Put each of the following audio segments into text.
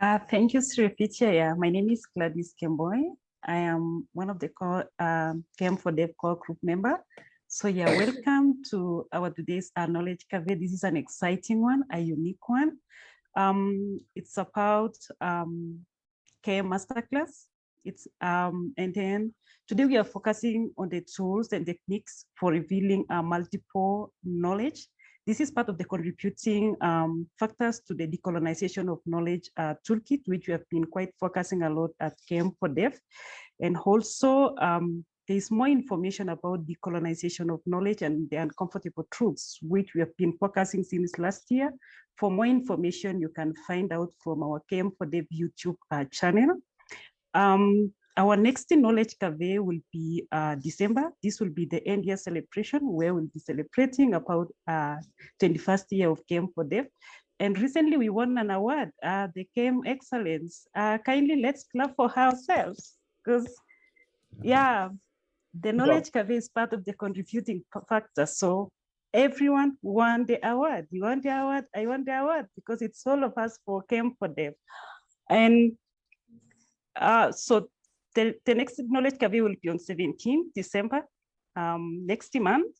Thank you, Srificha. Yeah, my name is Gladys Kemboy. I am one of the km4dev core group member. So yeah, welcome to our today's knowledge cafe. This is an exciting one, a unique one. It's about KM Masterclass. And then today we are focusing on the tools and techniques for revealing multiple knowledge. This is part of the contributing factors to the decolonization of knowledge toolkit, which we have been quite focusing a lot at km4dev. And also there's more information about decolonization of knowledge and the uncomfortable truths, which we have been focusing since last year. For more information, you can find out from our km4dev YouTube channel. Our next knowledge cafe will be December. This will be the end year celebration where we'll be celebrating about 21st year of km4dev. And recently we won an award, the KM Excellence. Kindly let's clap for ourselves, because yeah, the knowledge cafe is part of the contributing factor. So everyone won the award. You won the award, I won the award, because it's all of us for km4dev. And so the next knowledge cafe will be on 17th December, next month,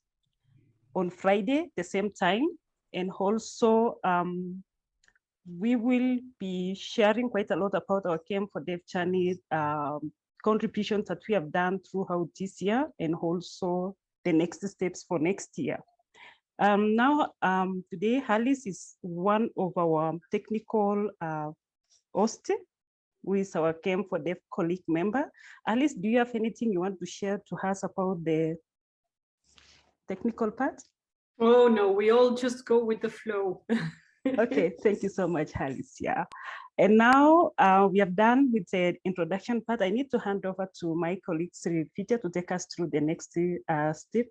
on Friday, the same time. And also, we will be sharing quite a lot about our km4dev channel contributions that we have done throughout this year, and also the next steps for next year. Today, Alice is one of our technical hosts, who is our km4dev colleague member. Alice, do you have anything you want to share to us about the technical part? Oh, no, we all just go with the flow. Okay, thank you so much, Alice. Yeah. And now we are done with the introduction part. I need to hand over to my colleague, Srificha, to take us through the next step,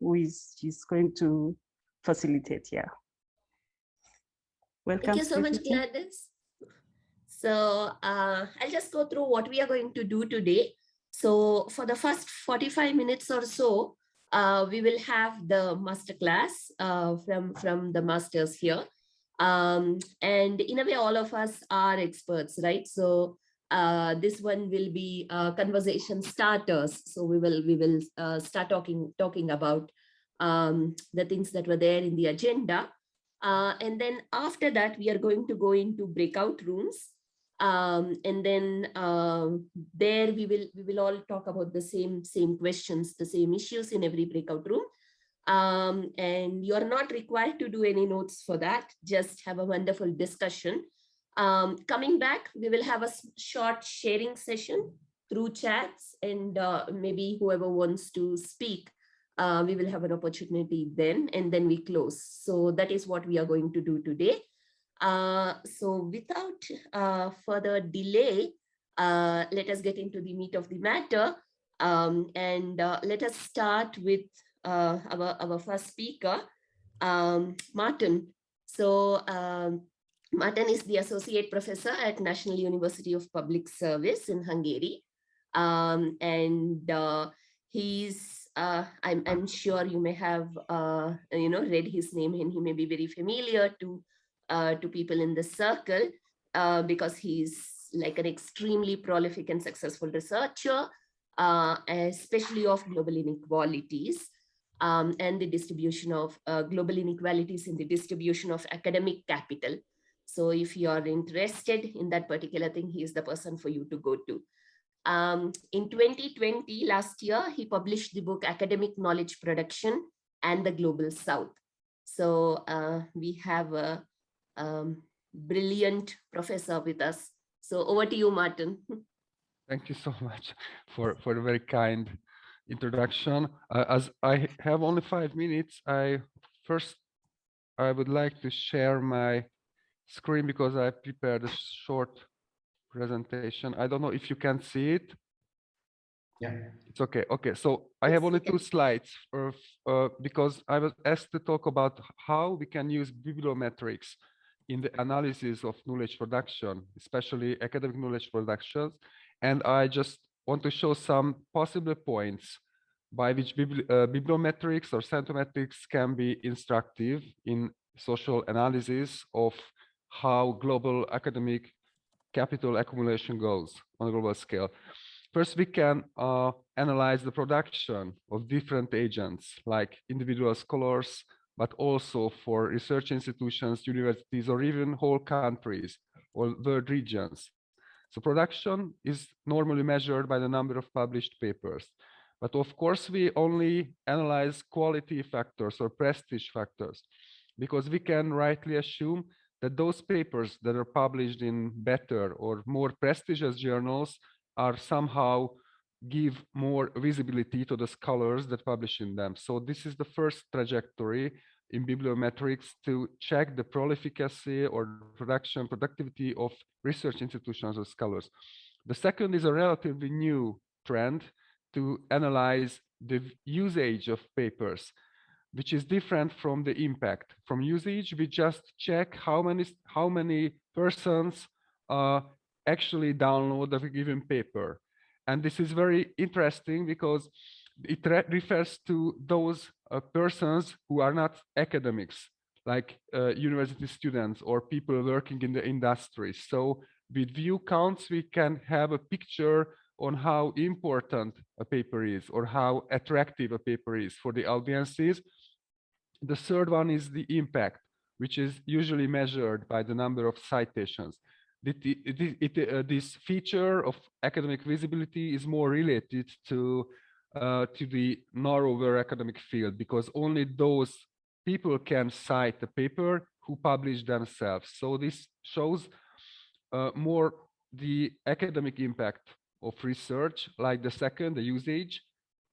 she's going to facilitate here. Welcome. Thank you so much, Gladys. So I'll just go through what we are going to do today. So for the first 45 minutes or so, we will have the masterclass from the masters here. And in a way, all of us are experts, right? So this one will be conversation starters. So we will start talking about the things that were there in the agenda. And then after that, we are going to go into breakout rooms. And then there we will all talk about the same questions, the same issues in every breakout room. And you're not required to do any notes for that, just have a wonderful discussion. Coming back, we will have a short sharing session through chats, and maybe whoever wants to speak, we will have an opportunity then, and then we close. So that is what we are going to do today. So without further delay, let us get into the meat of the matter, and let us start with our first speaker, Márton. So Márton is the associate professor at National University of Public Service in Hungary, and he's I'm sure you may have read his name, and he may be very familiar to people in the circle because he's like an extremely prolific and successful researcher, especially of global inequalities and the distribution of global inequalities in the distribution of academic capital. So if you are interested in that particular thing, he is the person for you to go to. In 2020, last year, he published the book Academic Knowledge Production and the Global South. So we have a brilliant professor with us. So over to you, Márton. Thank you so much for a very kind introduction. As I have only 5 minutes, I would like to share my screen because I prepared a short presentation. I don't know if you can see it. Yeah, it's okay. Okay, so I have only 2 slides because I was asked to talk about how we can use bibliometrics in the analysis of knowledge production, especially academic knowledge productions. And I just want to show some possible points by which bibliometrics or scientometrics can be instructive in social analysis of how global academic capital accumulation goals on a global scale. First, we can analyze the production of different agents, like individual scholars, but also for research institutions, universities, or even whole countries or world regions. So production is normally measured by the number of published papers. But of course, we only analyze quality factors or prestige factors, because we can rightly assume that those papers that are published in better or more prestigious journals are somehow give more visibility to the scholars that publish in them. So this is the first trajectory in bibliometrics to check the prolificacy or productivity of research institutions or scholars. The second is a relatively new trend to analyze the usage of papers, which is different from the impact. From usage, we just check how many persons actually download a given paper. And this is very interesting because it refers to those persons who are not academics, like university students or people working in the industry. So with view counts, we can have a picture on how important a paper is or how attractive a paper is for the audiences. The third one is the impact, which is usually measured by the number of citations. This feature of academic visibility is more related to the narrower academic field, because only those people can cite the paper who publish themselves. So this shows more the academic impact of research, like the second, the usage,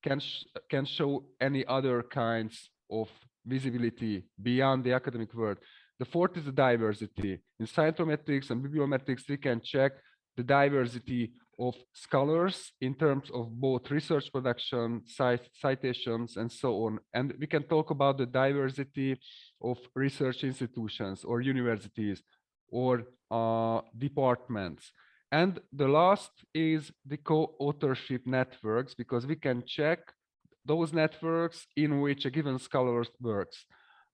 can show any other kinds of visibility beyond the academic world. The fourth is the diversity. In scientometrics and bibliometrics, we can check the diversity of scholars in terms of both research production, citations, and so on. And we can talk about the diversity of research institutions or universities or departments. And the last is the co-authorship networks, because we can check those networks in which a given scholar works.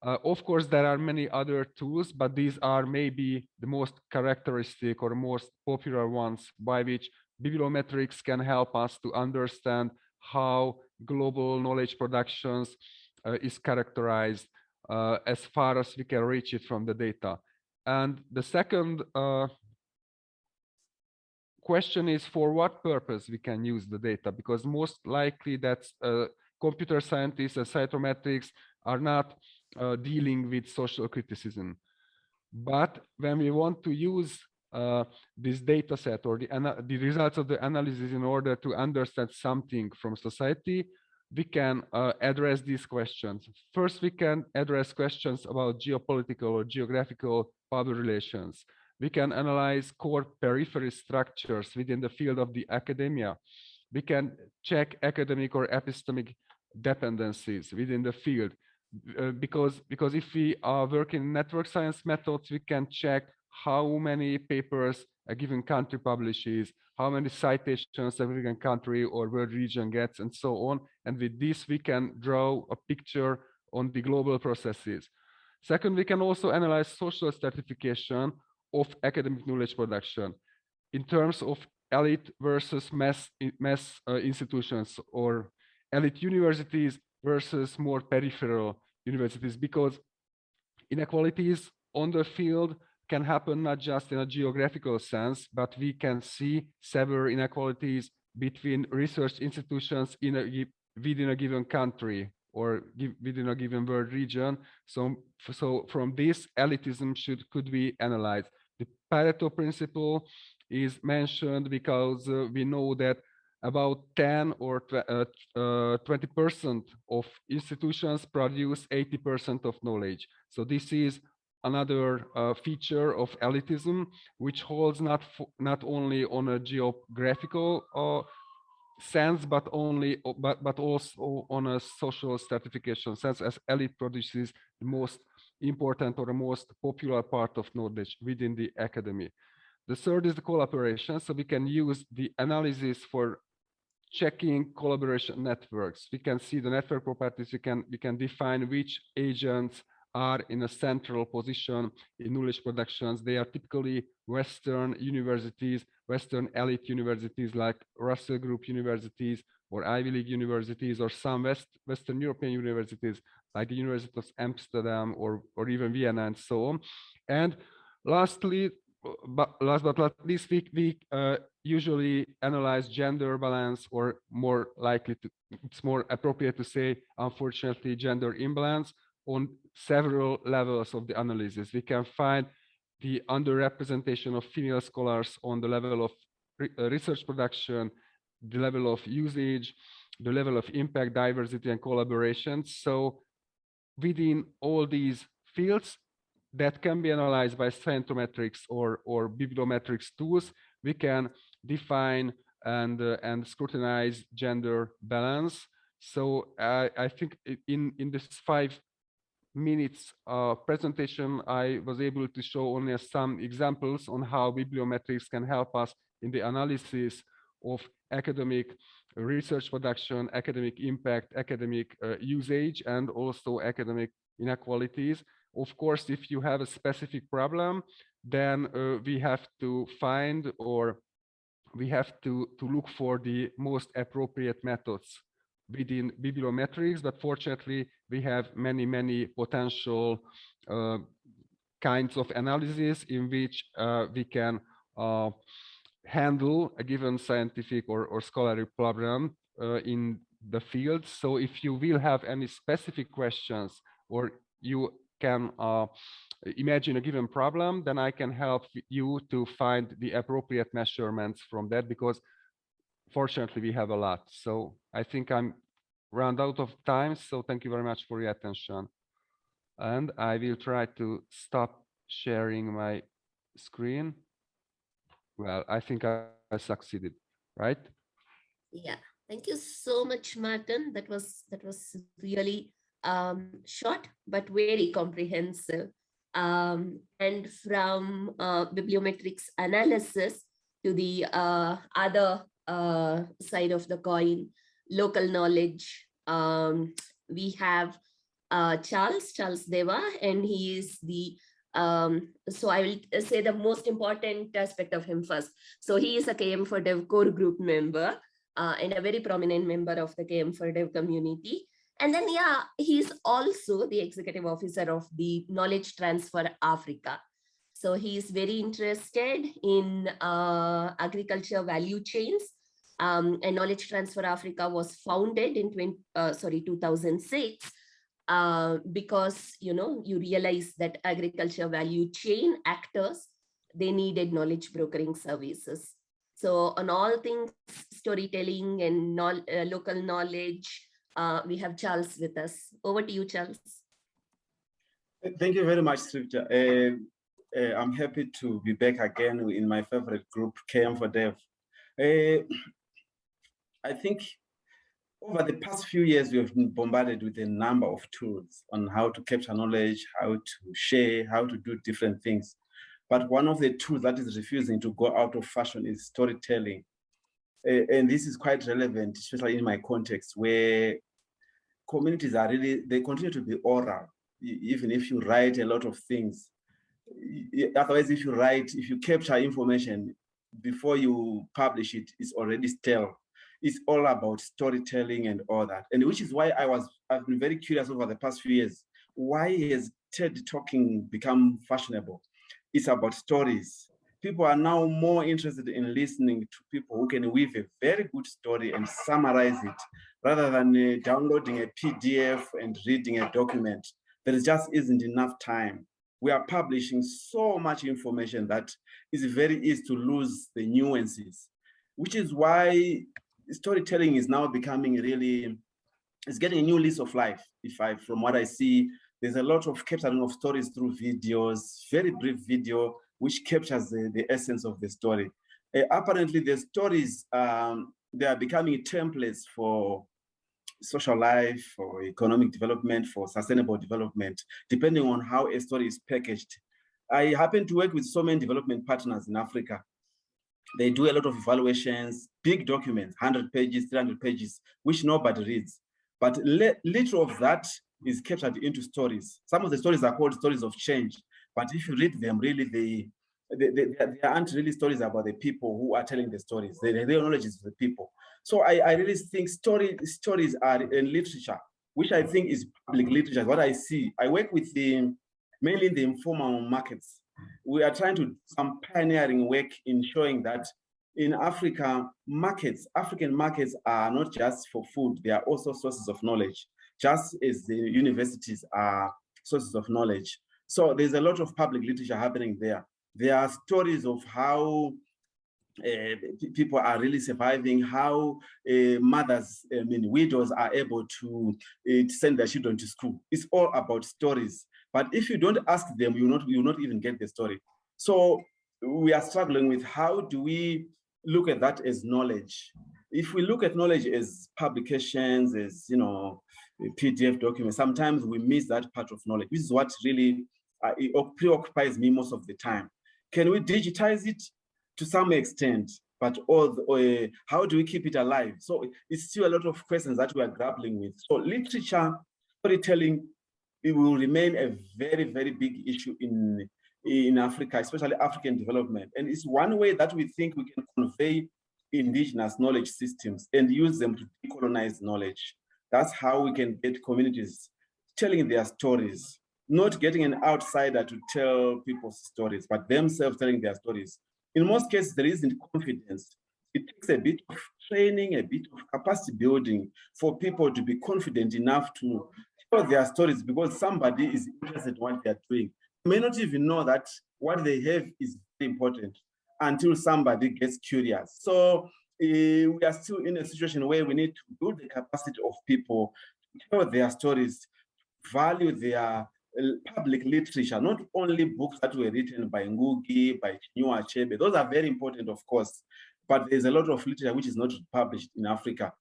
Of course, there are many other tools, but these are maybe the most characteristic or most popular ones by which bibliometrics can help us to understand how global knowledge productions is characterized as far as we can reach it from the data. And the second question is, for what purpose we can use the data, because most likely that's computer scientists and cytometrics are not dealing with social criticism. But when we want to use this data set or the results of the analysis in order to understand something from society, we can address these questions. First, we can address questions about geopolitical or geographical power relations. We can analyze core periphery structures within the field of the academia. We can check academic or epistemic dependencies within the field. Because if we are working in network science methods, we can check how many papers a given country publishes, how many citations a given country or world region gets, and so on. And with this, we can draw a picture on the global processes. Second, we can also analyze social stratification of academic knowledge production in terms of elite versus mass institutions, or elite universities versus more peripheral universities, because inequalities on the field can happen not just in a geographical sense, but we can see several inequalities between research institutions within a given country or within a given world region. So from this, elitism could be analyzed. The Pareto principle is mentioned because we know that about 10 or 20% of institutions produce 80% of knowledge. So this is another feature of elitism, which holds not only on a geographical sense, but also on a social stratification sense, as elite produces the most important or the most popular part of knowledge within the academy. The third is the collaboration. So we can use the analysis for checking collaboration networks. We can see the network properties. We can define which agents are in a central position in knowledge productions. They are typically Western universities, Western elite universities like Russell Group universities or Ivy League universities, or some Western European universities like the University of Amsterdam or even Vienna and so on. And lastly, last but not least, we usually analyze gender balance, or more likely to, it's more appropriate to say, unfortunately, gender imbalance on several levels of the analysis. We can find the underrepresentation of female scholars on the level of research production, the level of usage, the level of impact, diversity, and collaboration. So within all these fields that can be analyzed by scientometrics or bibliometrics tools, we can define and scrutinize gender balance. So I think in this 5 minutes presentation, I was able to show only some examples on how bibliometrics can help us in the analysis of academic research production, academic impact, academic usage, and also academic inequalities. Of course, if you have a specific problem, then we have to find, or we have to look for the most appropriate methods within bibliometrics, but fortunately we have many potential kinds of analysis in which we can handle a given scientific or scholarly problem in the field. So if you will have any specific questions, or you can imagine a given problem, then I can help you to find the appropriate measurements from that, because fortunately we have a lot. So I think I'm run out of time. So thank you very much for your attention. And I will try to stop sharing my screen. Well, I think I succeeded, right? Yeah, thank you so much, Márton. That was really short but very comprehensive. And from bibliometrics analysis to the other side of the coin, local knowledge, we have Charles Dhewa, and he is the so I will say the most important aspect of him first. So he is a km4dev core group member and a very prominent member of the km4dev community. And then, yeah, he's also the executive officer of the Knowledge Transfer Africa. So he's very interested in agriculture value chains. And Knowledge Transfer Africa was founded in 2006. Because you realize that agriculture value chain actors, they needed knowledge brokering services. So on all things storytelling and local knowledge, we have Charles with us. Over to you, Charles. Thank you very much, Srivja. I'm happy to be back again in my favorite group, km4dev. I think over the past few years, we have been bombarded with a number of tools on how to capture knowledge, how to share, how to do different things. But one of the tools that is refusing to go out of fashion is storytelling. And this is quite relevant, especially in my context, where communities are they continue to be oral, even if you write a lot of things. Otherwise, if you capture information before you publish it, it's already stale. It's all about storytelling and all that. And which is why I've been very curious over the past few years. Why has TED Talking become fashionable? It's about stories. People are now more interested in listening to people who can weave a very good story and summarize it, rather than downloading a PDF and reading a document. There just isn't enough time. We are publishing so much information that it's very easy to lose the nuances, which is why storytelling is now becoming it's getting a new lease of life. From what I see, there's a lot of capturing of stories through videos, very brief video, which captures the essence of the story. Apparently, the stories, they are becoming templates for social life, for economic development, for sustainable development, depending on how a story is packaged. I happen to work with so many development partners in Africa. They do a lot of evaluations, big documents, 100 pages, 300 pages, which nobody reads. But little of that is captured into stories. Some of the stories are called stories of change, but if you read them, really, they aren't really stories about the people who are telling the stories. The real knowledge is the people. So I really think stories are in literature, which I think is public literature. What I see, I work with mainly the informal markets. We are trying to do some pioneering work in showing that in Africa, African markets are not just for food, they are also sources of knowledge, just as the universities are sources of knowledge. So there's a lot of public literature happening there. There are stories of how people are really surviving, how mothers, widows are able to send their children to school. It's all about stories. But if you don't ask them, you will not even get the story. So we are struggling with how do we look at that as knowledge. If we look at knowledge as publications, as PDF documents, sometimes we miss that part of knowledge. This is what really preoccupies me most of the time. Can we digitize it? To some extent, but how do we keep it alive? So it's still a lot of questions that we are grappling with. So literature, storytelling, it will remain a very, very big issue in Africa, especially African development. And it's one way that we think we can convey indigenous knowledge systems and use them to decolonize knowledge. That's how we can get communities telling their stories, not getting an outsider to tell people's stories, but themselves telling their stories. In most cases, there isn't confidence. It takes a bit of training, a bit of capacity building for people to be confident enough to tell their stories because somebody is interested in what they're doing. They may not even know that what they have is very important until somebody gets curious. So we are still in a situation where we need to build the capacity of people to tell their stories, value their public literature, not only books that were written by Ngugi, by Chinua Achebe. Those are very important, of course, but there's a lot of literature which is not published in Africa,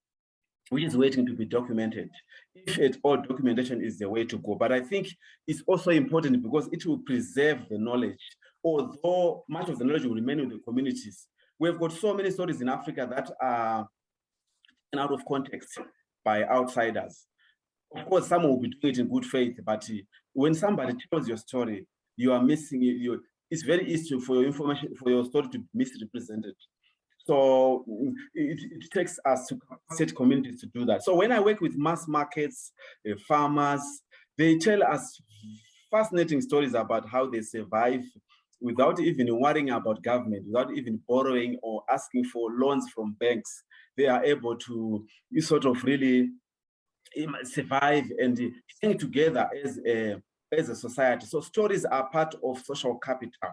which is waiting to be documented. If at all, documentation is the way to go. But I think it's also important because it will preserve the knowledge, although much of the knowledge will remain with the communities. We've got so many stories in Africa that are taken out of context by outsiders. Of course, some will be doing it in good faith, but when somebody tells your story, you are missing it. It's very easy for your information, for your story to be misrepresented. So it takes us to set communities to do that. So when I work with mass markets, farmers, they tell us fascinating stories about how they survive without even worrying about government, without even borrowing or asking for loans from banks. They are able to sort of really survive and hang together as a society. So stories are part of social capital,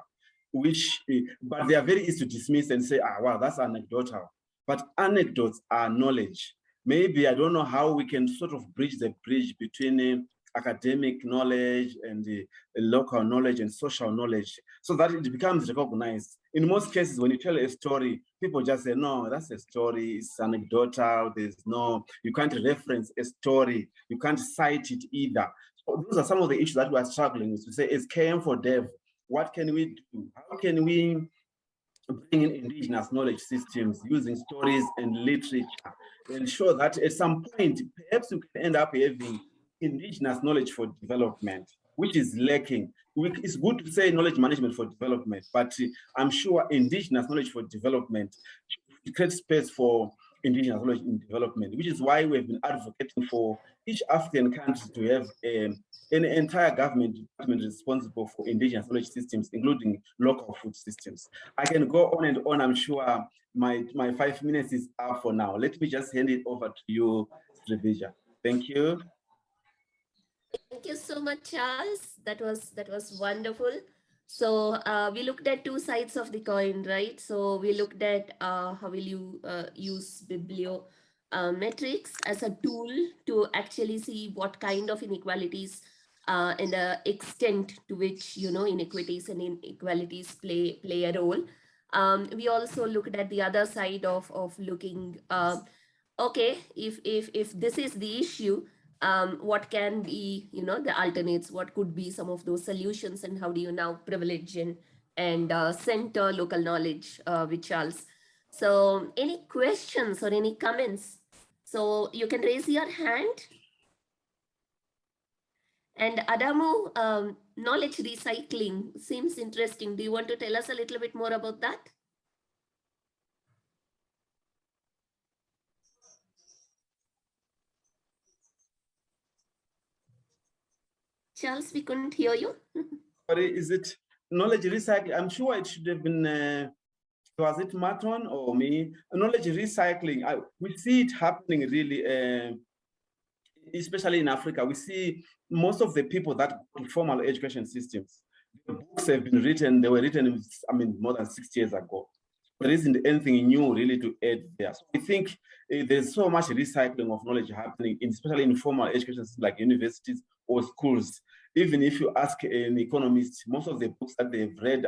which, but they are very easy to dismiss and say, wow, that's anecdotal. But anecdotes are knowledge. Maybe I don't know how we can sort of bridge the bridge between academic knowledge and local knowledge and social knowledge so that it becomes recognized. In most cases, when you tell a story, people just say, no, that's a story, it's anecdotal, you can't reference a story, you can't cite it either. So those are some of the issues that we are struggling with. To say, as km4dev, what can we do? How can we bring in indigenous knowledge systems using stories and literature to ensure that at some point, perhaps we can end up having indigenous knowledge for development, which is lacking. It's good to say knowledge management for development, but I'm sure indigenous knowledge for development creates space for indigenous knowledge in development, which is why we've been advocating for each African country to have an entire government department responsible for indigenous knowledge systems, including local food systems. I can go on and on. I'm sure my 5 minutes is up for now. Let me just hand it over to you, Srivija. Thank you. Thank you so much, Charles. That was wonderful. So we looked at two sides of the coin, right? So we looked at how will you use Bibliometrics as a tool to actually see what kind of inequalities and the extent to which inequities and inequalities play a role. We also looked at the other side of looking. Okay, if this is the issue, what can be the alternates, what could be some of those solutions, and how do you now privilege and center local knowledge with Charles. So any questions or any comments? So you can raise your hand. And Adamu, knowledge recycling seems interesting. Do you want to tell us a little bit more about that? Charles, we couldn't hear you. Sorry, is it knowledge recycling? I'm sure it should have been, was it Márton or me? Knowledge recycling, we see it happening really, especially in Africa. We see most of the people that go to formal education systems, the books have been written, they were written, I mean, more than 60 years ago. There isn't anything new really to add there. So I think there's so much recycling of knowledge happening, especially in formal education systems like universities or schools. Even if you ask an economist, most of the books that they've read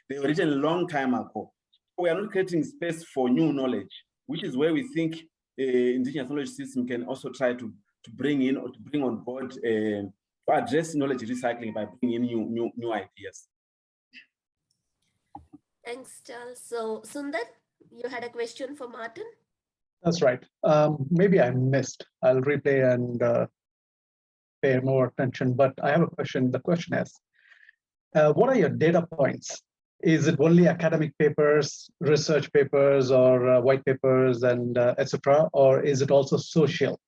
they were written a long time ago. We are not creating space for new knowledge, which is where we think indigenous knowledge system can also try to bring in or to bring on board to address knowledge recycling by bringing in new ideas. Thanks, Charles. So, Sundar, you had a question for Márton? That's right. Maybe I missed. I'll replay and pay more attention, but I have a question. The question is, what are your data points? Is it only academic papers, research papers, or white papers, and etc., or is it also social?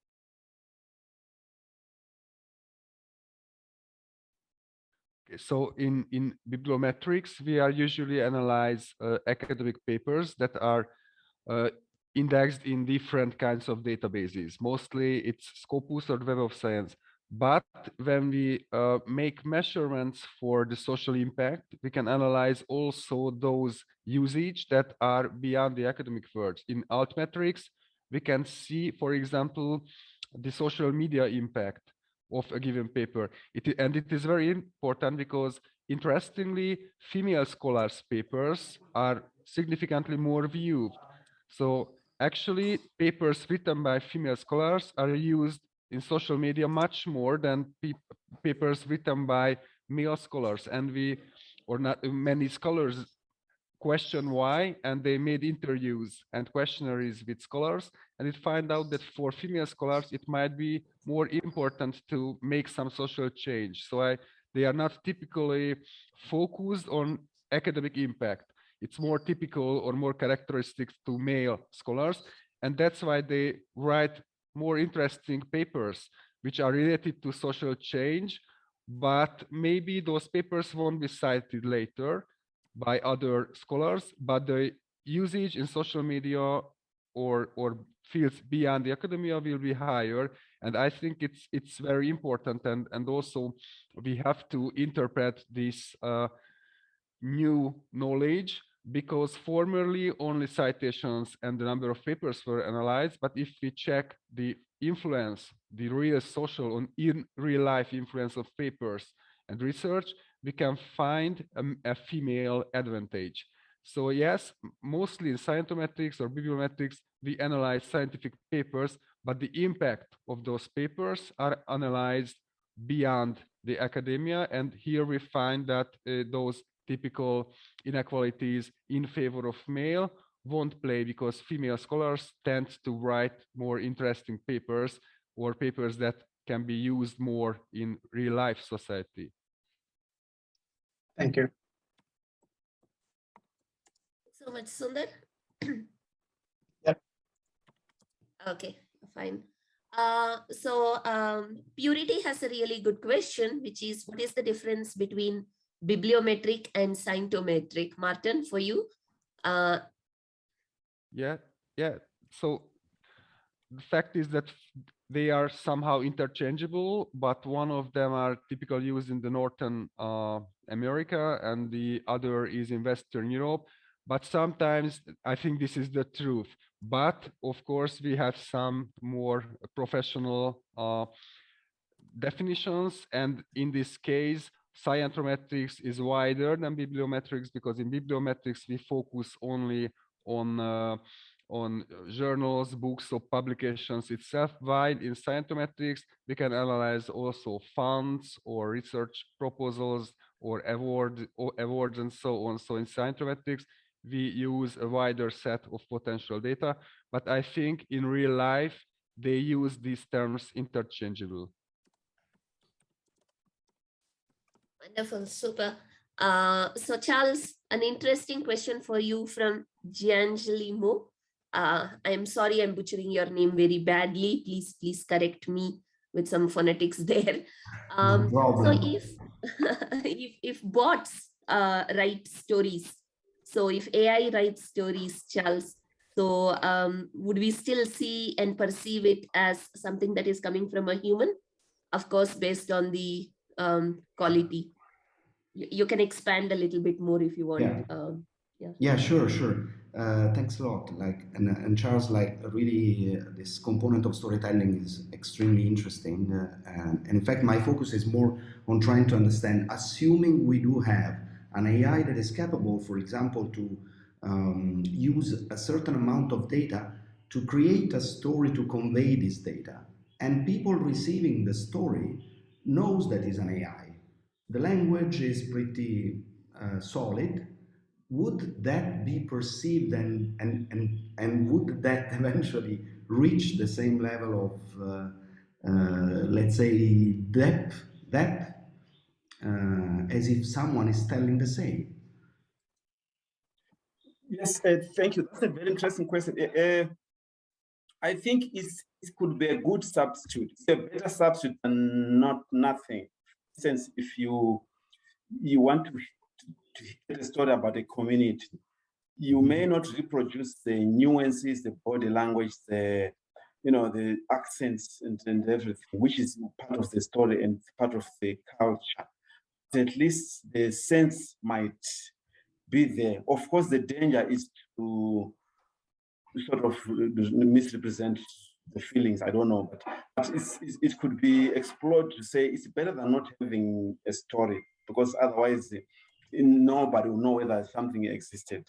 So in Bibliometrics, we are usually analyze academic papers that are indexed in different kinds of databases. Mostly it's Scopus or Web of Science. But when we make measurements for the social impact, we can analyze also those usage that are beyond the academic world. In altmetrics, we can see, for example, the social media impact of a given paper. And it is very important because, interestingly, female scholars' papers are significantly more viewed. So actually, papers written by female scholars are used in social media much more than papers written by male scholars. And many scholars question why, and they made interviews and questionnaires with scholars, and it find out that for female scholars it might be more important to make some social change. So they are not typically focused on academic impact. It's more typical or more characteristic to male scholars, and that's why they write more interesting papers which are related to social change, but maybe those papers won't be cited later by other scholars, but the usage in social media or fields beyond the academia will be higher. And I think it's very important, and also we have to interpret this new knowledge, because formerly only citations and the number of papers were analyzed. But if we check the influence, the real social and in real life influence of papers and research, we can find a female advantage. So yes, mostly in scientometrics or bibliometrics, we analyze scientific papers, but the impact of those papers are analyzed beyond the academia. And here we find that those typical inequalities in favor of male won't play, because female scholars tend to write more interesting papers, or papers that can be used more in real life society. Thank you. So much, Sundar. Yep. Okay, fine. Purity has a really good question, which is, what is the difference between bibliometric and scientometric? Márton, for you? Yeah. So the fact is that they are somehow interchangeable, but one of them are typically used in the Northern America and the other is in Western Europe. But sometimes I think this is the truth. But of course, we have some more professional definitions. And in this case, scientometrics is wider than bibliometrics, because in bibliometrics, we focus only on journals, books, or publications itself, while in scientometrics, we can analyze also funds or research proposals or awards and so on. So in scientometrics, we use a wider set of potential data, but I think in real life, they use these terms interchangeable. Wonderful, super. So Charles, an interesting question for you from Gianjali Mo. I'm sorry I'm butchering your name very badly. Please correct me with some phonetics there. No So problem. if bots write stories, so if AI writes stories, Charles, so would we still see and perceive it as something that is coming from a human? Of course, based on the quality. You can expand a little bit more if you want. Yeah. Yeah, sure. Thanks a lot. And Charles, really, this component of storytelling is extremely interesting. And in fact, my focus is more on trying to understand, assuming we do have an AI that is capable, for example, to use a certain amount of data to create a story to convey this data, and people receiving the story knows that is an AI. The language is pretty solid. Would that be perceived and would that eventually reach the same level of, let's say, depth as if someone is telling the same? Yes, thank you. That's a very interesting question. I think it could be a good substitute. It's a better substitute than nothing. For instance, if you want to get a story about a community, you may not reproduce the nuances, the body language, the accents and everything, which is part of the story and part of the culture. At least the sense might be there. Of course, the danger is to sort of misrepresent the feelings. I don't know, but it could be explored to say it's better than not having a story, because otherwise nobody will know whether something existed.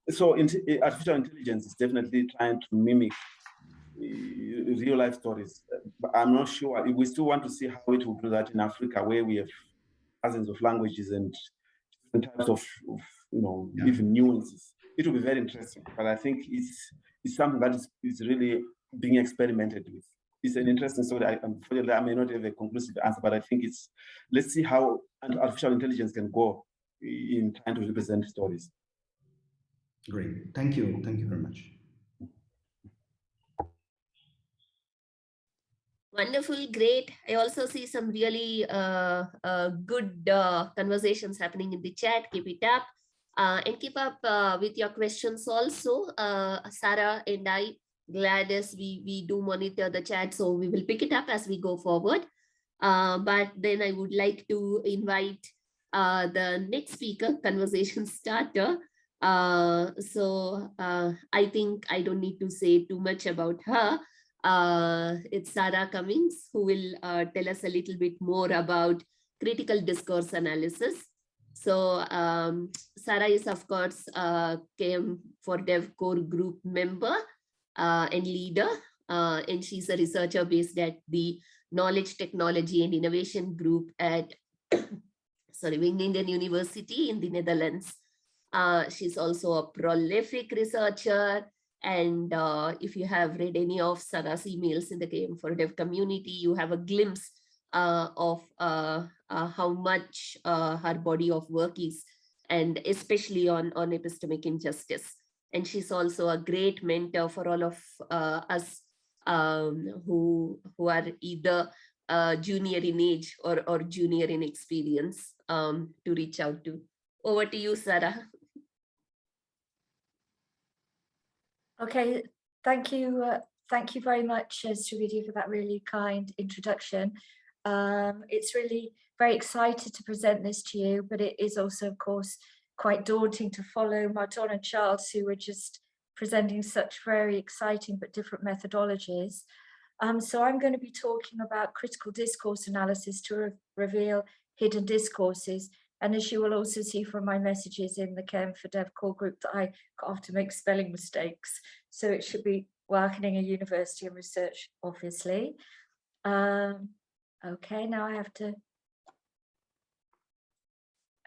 So artificial intelligence is definitely trying to mimic real life stories, but I'm not sure. We still want to see how it will do that in Africa, where we have thousands of languages and different types of even nuances. It will be very interesting, but I think it's something that is really being experimented with. It's an interesting story. Unfortunately, I may not have a conclusive answer, but I think let's see how artificial intelligence can go in trying to represent stories. Great, thank you very much. Wonderful, great. I also see some really good conversations happening in the chat. Keep it up. And keep up with your questions also. Sarah and I, Gladys, we do monitor the chat, so we will pick it up as we go forward. But then I would like to invite the next speaker, conversation starter. So I think I don't need to say too much about her. It's Sarah Cummings, who will tell us a little bit more about critical discourse analysis. So Sarah is, of course, km4dev core group member and leader, and she's a researcher based at the Knowledge, Technology and Innovation Group at Wageningen University in the Netherlands. She's also a prolific researcher, and if you have read any of Sarah's emails in the km4dev community, you have a glimpse of how much her body of work is, and especially on epistemic injustice. And she's also a great mentor for all of us who are either junior in age or junior in experience to reach out to. Over to you, Sarah. Okay, thank you very much, Srividi, for that really kind introduction. It's really very excited to present this to you, but it is also, of course, quite daunting to follow Márton and Charles, who were just presenting such very exciting but different methodologies. So I'm going to be talking about critical discourse analysis to reveal hidden discourses. And as you will also see from my messages in the km4dev core group, that I often make spelling mistakes. So it should be Wageningen University Research, obviously. Okay, now I have to,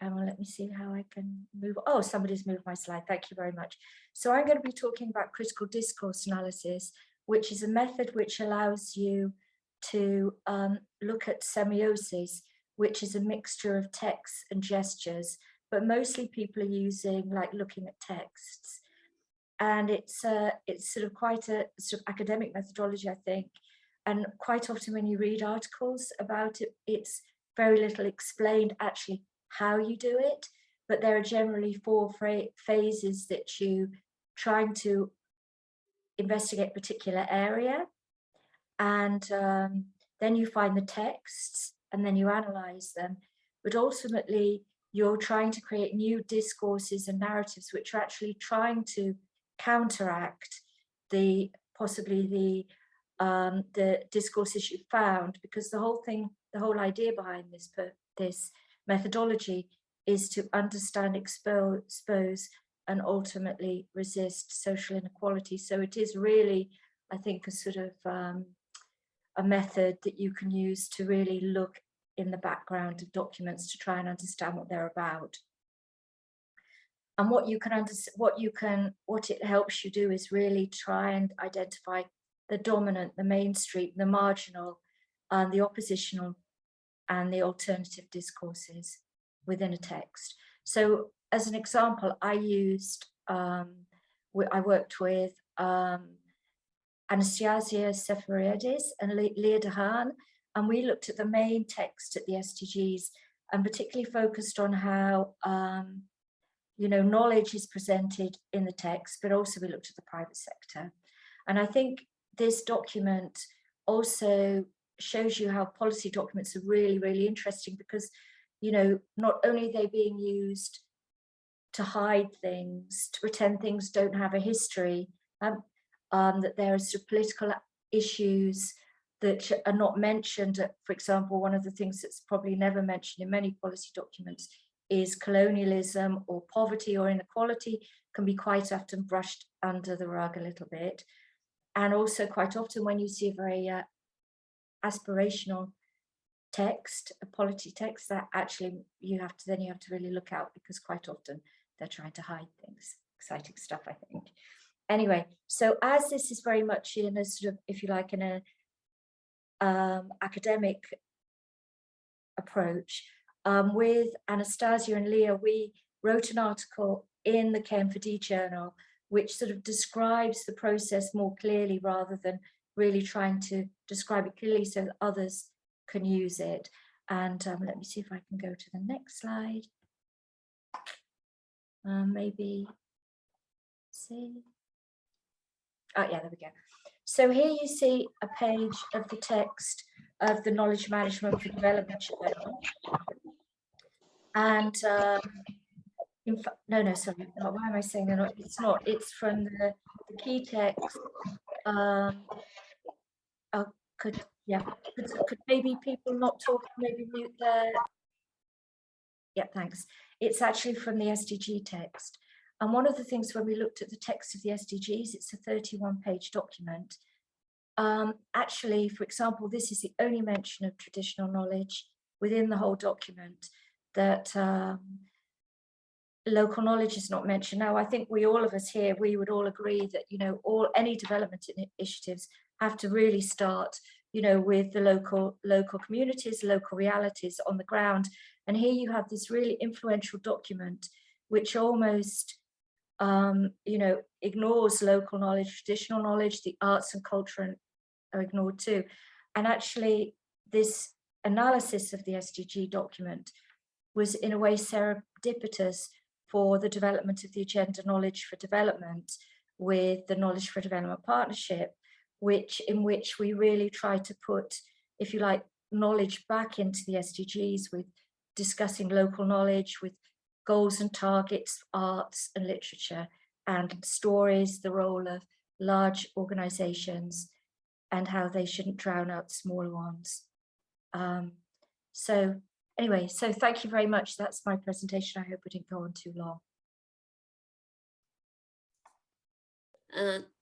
let me see how I can move. Oh, somebody's moved my slide. Thank you very much. So I'm going to be talking about critical discourse analysis, which is a method which allows you to look at semiosis, which is a mixture of text and gestures, but mostly people are using like looking at texts. And it's sort of quite a sort of academic methodology, I think. And quite often when you read articles about it, it's very little explained actually how you do it, but there are generally 4 phases that you trying to investigate a particular area. And then you find the texts and then you analyze them. But ultimately, you're trying to create new discourses and narratives which are actually trying to counteract the possibly the discourses you found, because the whole idea behind this methodology is to understand, expose, and ultimately resist social inequality. So it is really, I think, a sort of a method that you can use to really look in the background of documents to try and understand what they're about. And what it helps you do is really try and identify the dominant, the mainstream, the marginal, the oppositional, and the alternative discourses within a text. So as an example, I worked with Anastasia Seferidis and Leah Dehaan, and we looked at the main text at the SDGs and particularly focused on how knowledge is presented in the text, but also we looked at the private sector. And I think this document also shows you how policy documents are really, really interesting because, not only are they being used to hide things, to pretend things don't have a history, that there are sort of political issues that are not mentioned. For example, one of the things that's probably never mentioned in many policy documents is colonialism or poverty or inequality can be quite often brushed under the rug a little bit. And also quite often when you see a very aspirational text, a polity text, that actually you have to really look out because quite often they're trying to hide things. Exciting stuff, I think. Anyway, so as this is very much in a sort of, if you like, in a academic approach, with Anastasia and Leah, we wrote an article in the km4dev journal, which sort of describes the process more clearly rather than really trying to describe it clearly so that others can use it. And let me see if I can go to the next slide. Maybe, see. Oh yeah, there we go. So here you see a page of the text of the Knowledge Management for Development journal. And in fact, no, sorry, no, why am I saying that? It's not, it's from the key text. Could maybe people not talk, maybe mute their, yeah, thanks. It's actually from the SDG text. And one of the things when we looked at the text of the SDGs, it's a 31-page document. Actually, for example, this is the only mention of traditional knowledge within the whole document, that local knowledge is not mentioned. Now, I think all of us here, we would all agree that, any development initiatives have to really start, with the local communities, local realities on the ground. And here you have this really influential document, which almost, ignores local knowledge, traditional knowledge, the arts and culture are ignored too. And actually, this analysis of the SDG document was in a way serendipitous for the development of the Agenda Knowledge for Development with the Knowledge for Development Partnership, in which we really try to put, if you like, knowledge back into the SDGs with discussing local knowledge, with goals and targets, arts and literature, and stories, the role of large organizations and how they shouldn't drown out smaller ones. So anyway, so thank you very much. That's my presentation. I hope it didn't go on too long.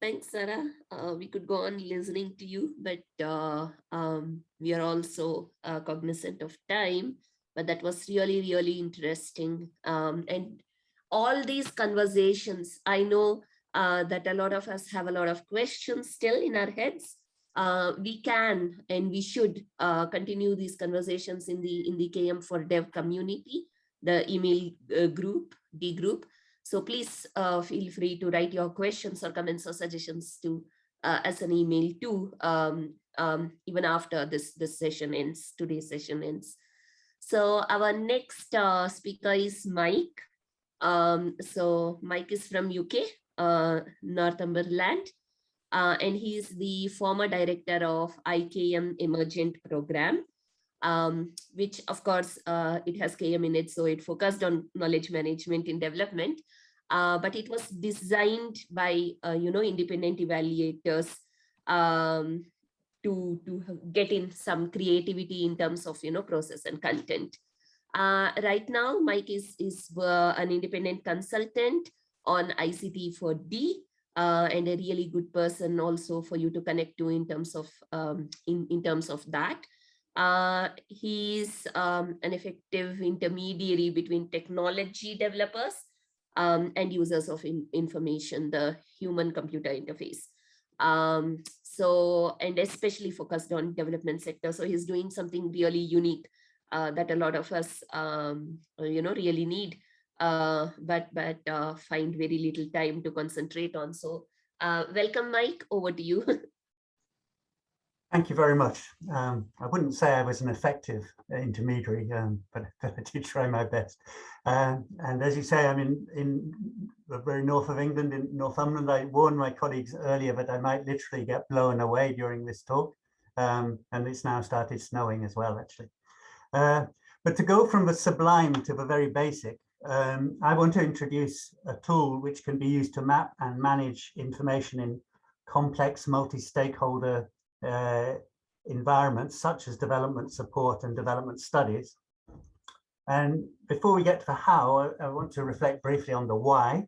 Thanks, Sarah. We could go on listening to you, but we are also cognizant of time. But that was really, really interesting. And all these conversations, I know that a lot of us have a lot of questions still in our heads. we can and we should continue these conversations in the km4dev community, the email group, D group. So please feel free to write your questions or comments or suggestions to as an email too, even after this session ends, today's session ends. So our next speaker is Mike. So Mike is from UK, Northumberland, and he's the former director of IKM Emergent Program, which of course it has KM in it, so it focused on knowledge management in development, but it was designed by independent evaluators to get in some creativity in terms of process and content. Right now, Mike is an independent consultant on ICT for D, and a really good person also for you to connect to in terms of that. He's an effective intermediary between technology developers and users of information, the human-computer interface. So, and especially focused on development sector. So he's doing something really unique that a lot of us, really need, but find very little time to concentrate on. So welcome, Mike, over to you. Thank you very much. I wouldn't say I was an effective intermediary, but I did try my best. And as you say, I'm in the very north of England, in Northumberland. I warned my colleagues earlier that I might literally get blown away during this talk. And it's now started snowing as well, actually. But to go from the sublime to the very basic, I want to introduce a tool which can be used to map and manage information in complex multi-stakeholder environments such as development support and development studies. And before we get to the how, I want to reflect briefly on the why.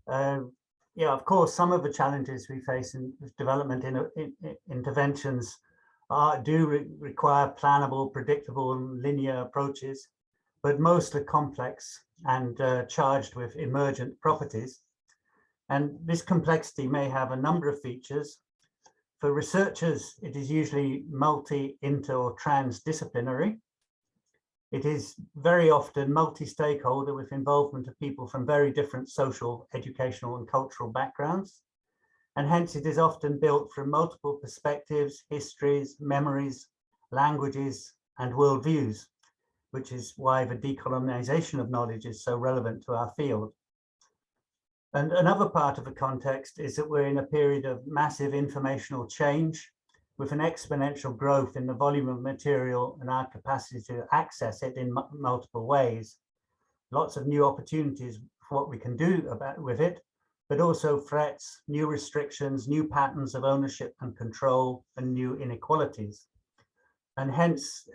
Of course, some of the challenges we face in development interventions do require plannable, predictable, and linear approaches, but most are complex and charged with emergent properties. And this complexity may have a number of features. For researchers, it is usually multi, inter, or transdisciplinary. It is very often multi-stakeholder with involvement of people from very different social, educational, and cultural backgrounds. And hence it is often built from multiple perspectives, histories, memories, languages, and worldviews, which is why the decolonization of knowledge is so relevant to our field. And another part of the context is that we're in a period of massive informational change with an exponential growth in the volume of material and our capacity to access it in multiple ways. Lots of new opportunities for what we can do with it, but also threats, new restrictions, new patterns of ownership and control, and new inequalities. And hence,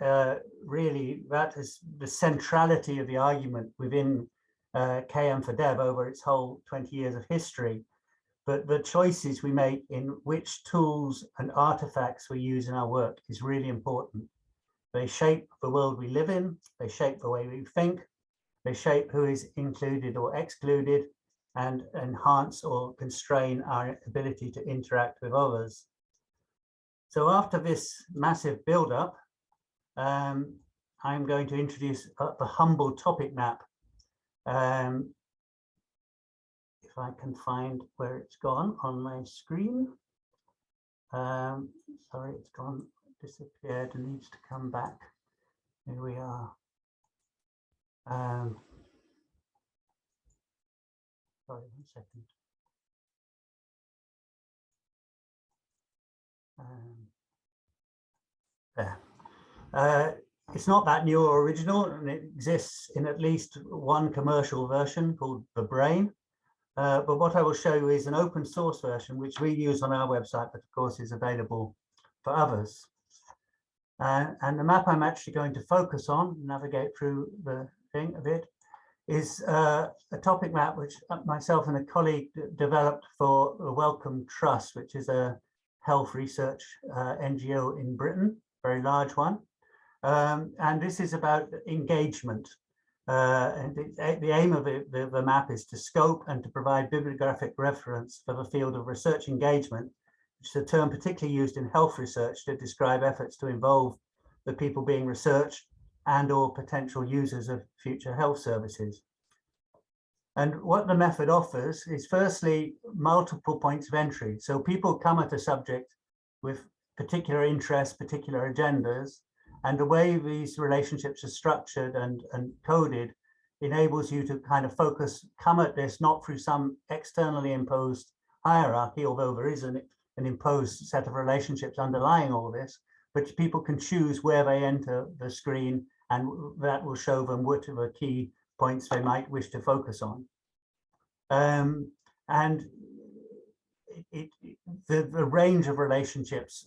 really, that is the centrality of the argument within km4dev over its whole 20 years of history. But the choices we make in which tools and artifacts we use in our work is really important. They shape the world we live in, they shape the way we think, they shape who is included or excluded, and enhance or constrain our ability to interact with others. So after this massive build-up, I'm going to introduce the humble topic map. If I can find where it's gone on my screen. Sorry, it's gone, disappeared and needs to come back. Here we are. Sorry, 1 second. There. It's not that new or original, and it exists in at least one commercial version called The Brain. But what I will show you is an open source version, which we use on our website, but of course is available for others. And the map I'm actually going to focus on, navigate through the thing a bit, is a topic map which myself and a colleague developed for the Wellcome Trust, which is a health research NGO in Britain, very large one. And this is about engagement. And the aim of the map is to scope and to provide bibliographic reference for the field of research engagement which is a term particularly used in health research to describe efforts to involve the people being researched and or potential users of future health services. And what the method offers is firstly, multiple points of entry. So people come at a subject with particular interests, particular agendas, and the way these relationships are structured and coded enables you to kind of come at this not through some externally imposed hierarchy, although there is an imposed set of relationships underlying all this, but people can choose where they enter the screen, and that will show them whatever key points they might wish to focus on. And the range of relationships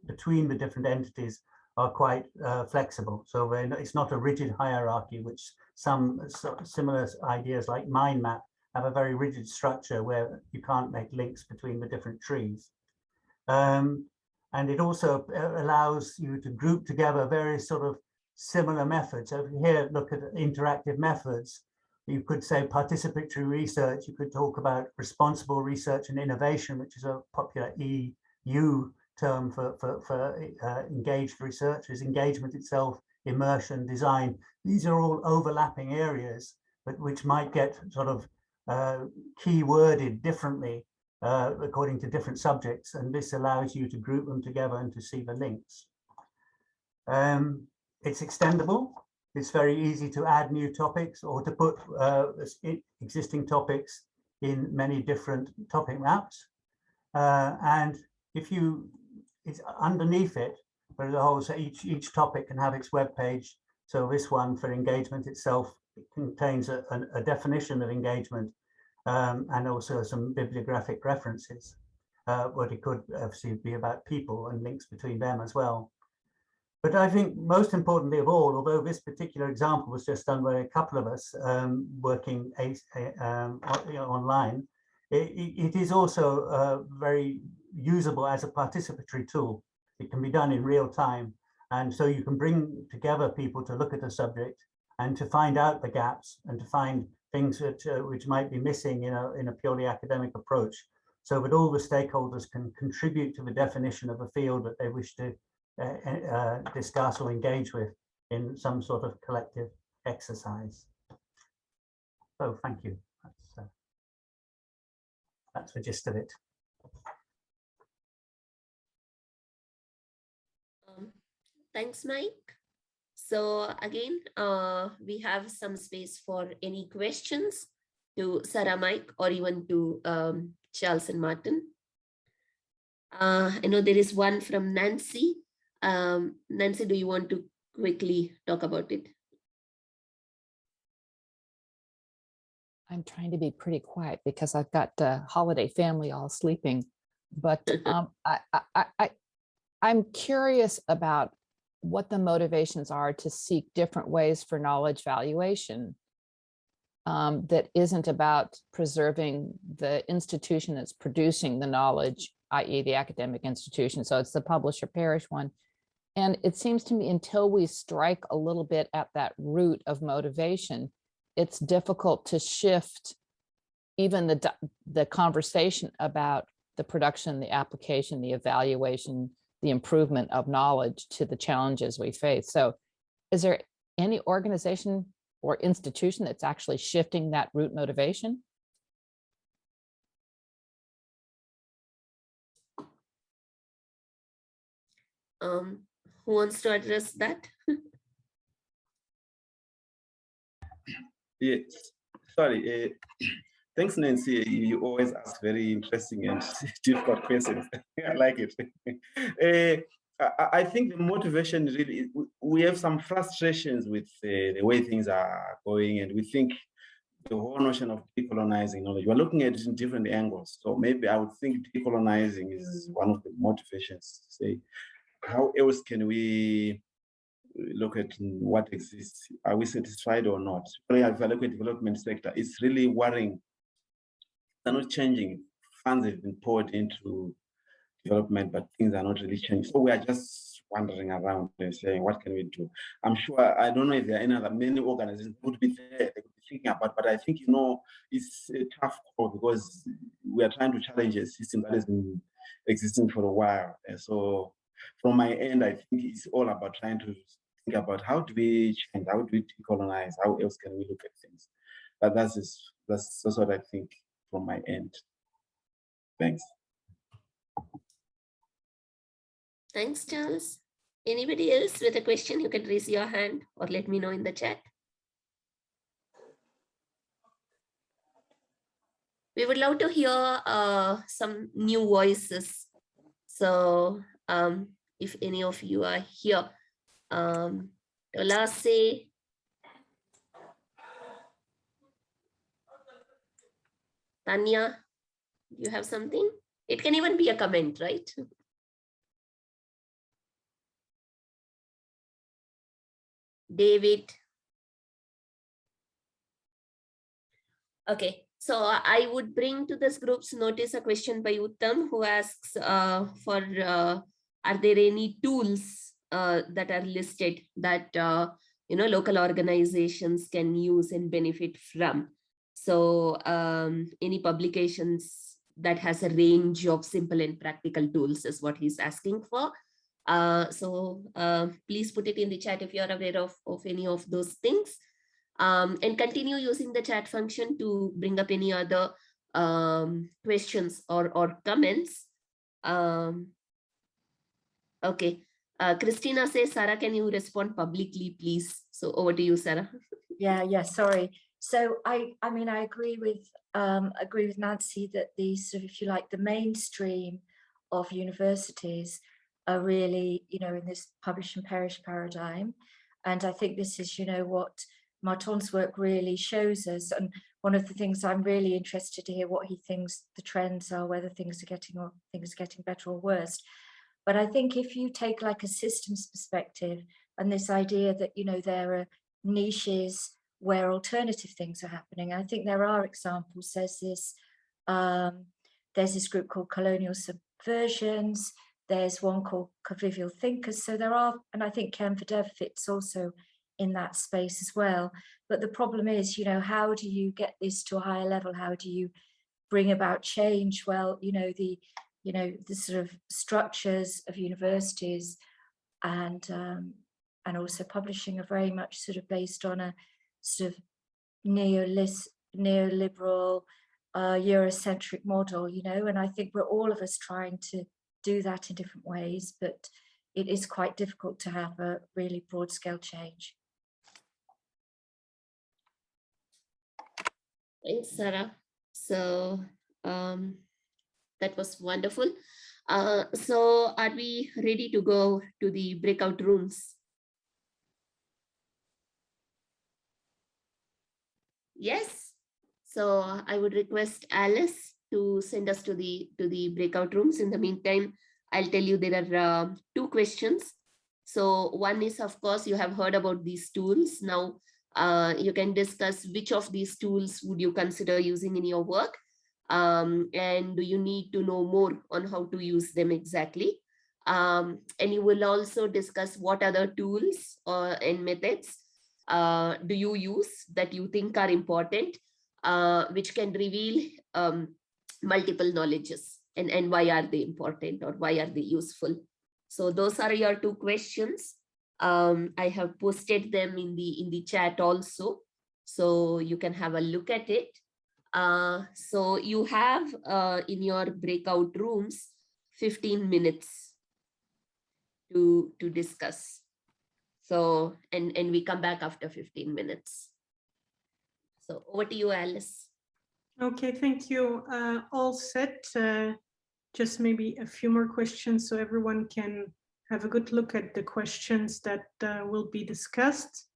between the different entities are quite flexible. So it's not a rigid hierarchy, which some similar ideas like mind map have a very rigid structure where you can't make links between the different trees. And it also allows you to group together various sort of similar methods. So if you here look at interactive methods, you could say participatory research, you could talk about responsible research and innovation, which is a popular EU term for engaged researchers, engagement itself, immersion, design. These are all overlapping areas, but which might get sort of key worded differently according to different subjects, and this allows you to group them together and to see the links. It's extendable. It's very easy to add new topics or to put existing topics in many different topic maps. And if it's underneath it, there's a whole, so each topic can have its web page. So this one for engagement itself, it contains a definition of engagement and also some bibliographic references. But it could obviously be about people and links between them as well. But I think most importantly of all, although this particular example was just done by a couple of us working online, it is also very usable as a participatory tool. It can be done in real time. And so you can bring together people to look at a subject and to find out the gaps and to find things that, which might be missing in a purely academic approach, so that all the stakeholders can contribute to the definition of a field that they wish to discuss or engage with in some sort of collective exercise. So thank you. That's the gist of it. Thanks, Mike. So again, we have some space for any questions to Sarah, Mike, or even to Charles and Martin. I know there is one from Nancy. Nancy, do you want to quickly talk about it? I'm trying to be pretty quiet because I've got the holiday family all sleeping, but I'm curious about what the motivations are to seek different ways for knowledge valuation that isn't about preserving the institution that's producing the knowledge, i.e. the academic institution. So it's the publish or perish one. And it seems to me until we strike a little bit at that root of motivation, it's difficult to shift even the conversation about the production, the application, the evaluation, the improvement of knowledge to the challenges we face. So is there any organization or institution that's actually shifting that root motivation? Who wants to address that? Yes, sorry. Thanks, Nancy. You always ask very interesting and difficult questions. I like it. I think the motivation really, we have some frustrations with the way things are going, and we think the whole notion of decolonizing knowledge, we're looking at it in different angles. So maybe I would think decolonizing is one of the motivations to say, how else can we look at what exists? Are we satisfied or not? If I look at development sector, it's really worrying. They're not changing. Funds have been poured into development, but things are not really changing. So we are just wandering around and saying, what can we do? I'm sure, I don't know if there are any other, many organizations would be there, they could be thinking about, but I think, it's a tough call because we are trying to challenge a system that has been existing for a while. And so from my end, I think it's all about trying to think about how do we change, how do we decolonize, how else can we look at things. But that's what I think from my end. Thanks. Thanks, Charles. Anybody else with a question, you can raise your hand or let me know in the chat. We would love to hear some new voices. So if any of you are here, Tolase, Tanya, do you have something? It can even be a comment, right? David. Okay, so I would bring to this group's notice a question by Uttam, who asks are there any tools that are listed that local organizations can use and benefit from? So any publications that has a range of simple and practical tools is what he's asking for. So please put it in the chat if you're aware of any of those things. And continue using the chat function to bring up any other questions or comments. Okay, Christina says, Sarah, can you respond publicly, please? So over to you, Sarah. Yeah, sorry. So I mean, I agree with Nancy that the sort of, if you like, the mainstream of universities are really, in this publish and perish paradigm. And I think this is, what Márton's work really shows us. And one of the things I'm really interested to hear what he thinks the trends are, whether things are getting better or worse. But I think if you take like a systems perspective and this idea that, there are niches where alternative things are happening, I think there are examples. There's this group called Colonial Subversions. There's one called Convivial Thinkers. So there are, and I think km4dev fits also in that space as well. But the problem is, how do you get this to a higher level? How do you bring about change? Well, the sort of structures of universities and also publishing are very much sort of based on a sort of neoliberal, Eurocentric model, and I think we're all of us trying to do that in different ways, but it is quite difficult to have a really broad scale change. Thanks, Sarah. So that was wonderful. So are we ready to go to the breakout rooms? Yes. So I would request Alice to send us to the breakout rooms. In the meantime, I'll tell you there are two questions. So one is, of course, you have heard about these tools. Now you can discuss which of these tools would you consider using in your work, and do you need to know more on how to use them exactly. And you will also discuss what other tools and methods do you use that you think are important, which can reveal multiple knowledges, and why are they important or why are they useful. So those are your two questions. I have posted them in the chat also, so you can have a look at it. So you have in your breakout rooms 15 minutes to discuss. So and we come back after 15 minutes. So over to you, Alice. Okay, thank you. All set. Just maybe a few more questions so everyone can have a good look at the questions that will be discussed.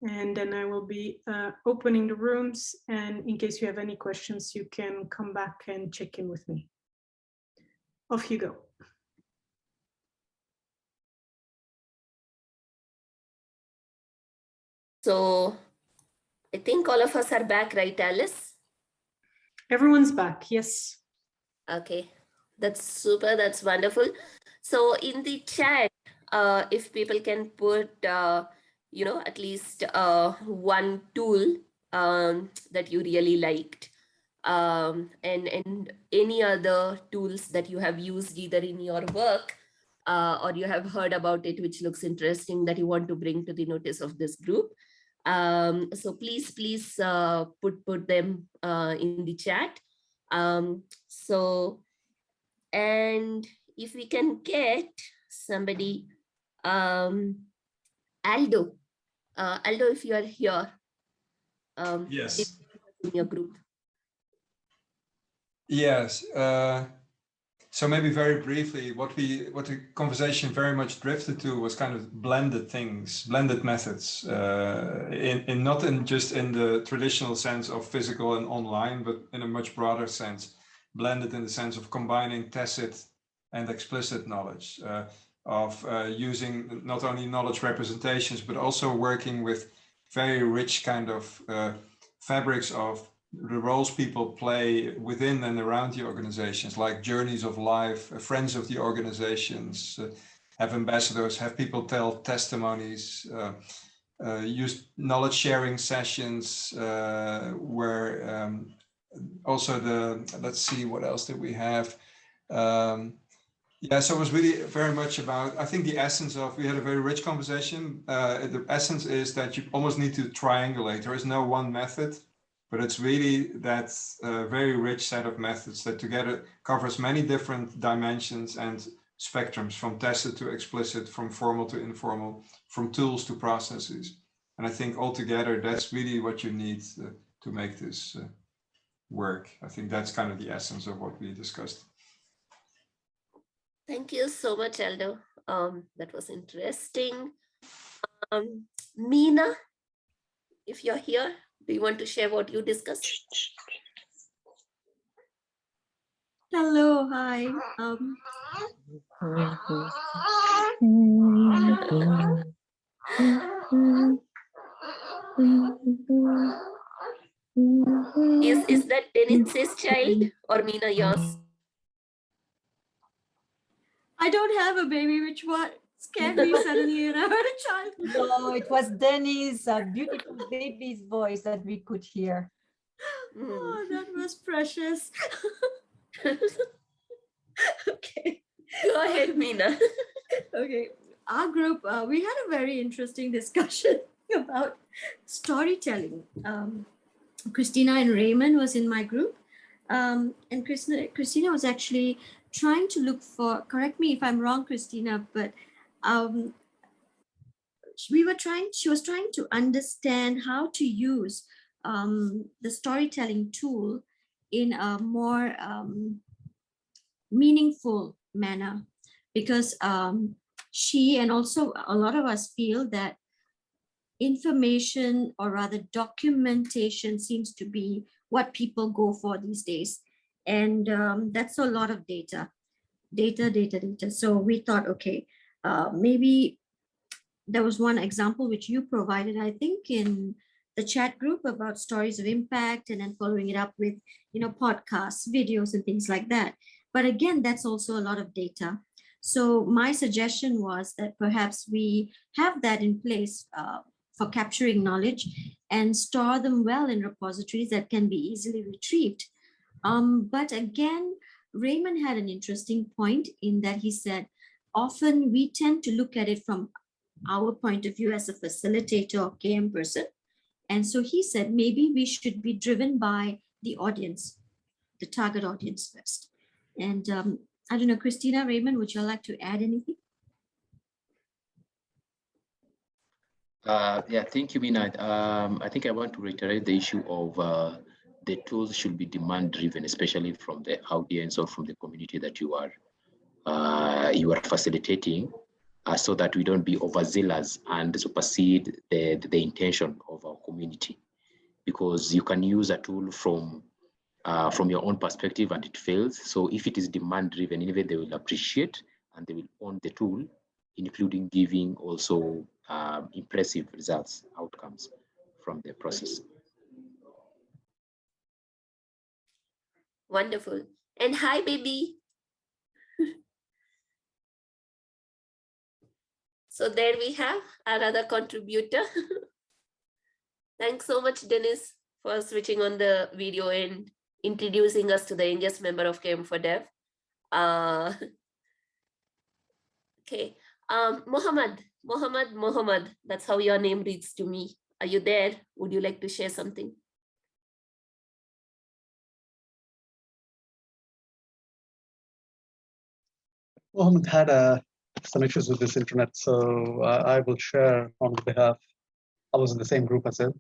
And then I will be opening the rooms. And in case you have any questions, you can come back and check in with me. Off you go. So I think all of us are back, right, Alice? Everyone's back, yes. Okay, that's super, that's wonderful. So in the chat, if people can put, at least one tool that you really liked, and any other tools that you have used either in your work or you have heard about it, which looks interesting, that you want to bring to the notice of this group. So please put them in the chat. And if we can get somebody, Aldo, if you are here, yes, in your group. yes. So maybe very briefly, what the conversation very much drifted to was kind of blended things, blended methods, not just in the traditional sense of physical and online, but in a much broader sense, blended in the sense of combining tacit and explicit knowledge, of using not only knowledge representations, but also working with very rich kind of fabrics of the roles people play within and around the organizations, like journeys of life, friends of the organizations, have ambassadors, have people tell testimonies, use knowledge sharing sessions, where also let's see, what else did we have? Yeah, so it was really very much about, I think the essence of, we had a very rich conversation. The essence is that you almost need to triangulate. There is no one method, but it's really that very rich set of methods that together covers many different dimensions and spectrums, from tacit to explicit, from formal to informal, from tools to processes. And I think altogether, that's really what you need to make this work. I think that's kind of the essence of what we discussed. Thank you so much, Aldo. That was interesting. Mina, if you're here, do you want to share what you discussed? Hello, hi. Is that Dennis's child or Mina yours? I don't have a baby, which what scared me suddenly, and I heard a child. No, it was Dennis' beautiful baby's voice that we could hear. Oh, that was precious. Okay. Go ahead, Mina. Okay. Our group, we had a very interesting discussion about storytelling. Christina and Raymond was in my group. And Christina was actually trying to look for, correct me if I'm wrong, Christina, but she was trying to understand how to use the storytelling tool in a more meaningful manner, because she and also a lot of us feel that information, or rather documentation, seems to be what people go for these days. And that's a lot of data. So we thought, okay, maybe there was one example which you provided, I think, in the chat group about stories of impact, and then following it up with, podcasts, videos, and things like that. But again, that's also a lot of data. So my suggestion was that perhaps we have that in place for capturing knowledge and store them well in repositories that can be easily retrieved. But again, Raymond had an interesting point in that he said, often we tend to look at it from our point of view as a facilitator or KM person. And so he said, maybe we should be driven by the audience, the target audience first. And I don't know, Christina, Raymond, would you like to add anything? Yeah, thank you, Mina. I think I want to reiterate the issue of the tools should be demand driven, especially from the audience or from the community that you are facilitating, so that we don't be overzealous and supersede the intention of our community. Because you can use a tool from your own perspective and it fails. So if it is demand driven, even they will appreciate and they will own the tool, including giving also impressive results, outcomes from the process. Wonderful. And hi, baby. So there we have another contributor. Thanks so much, Dennis, for switching on the video and introducing us to the youngest member of km4dev. Okay, Mohammed, that's how your name reads to me. Are you there? Would you like to share something? Mohammed had some issues with this internet, so I will share on behalf. I was in the same group as him.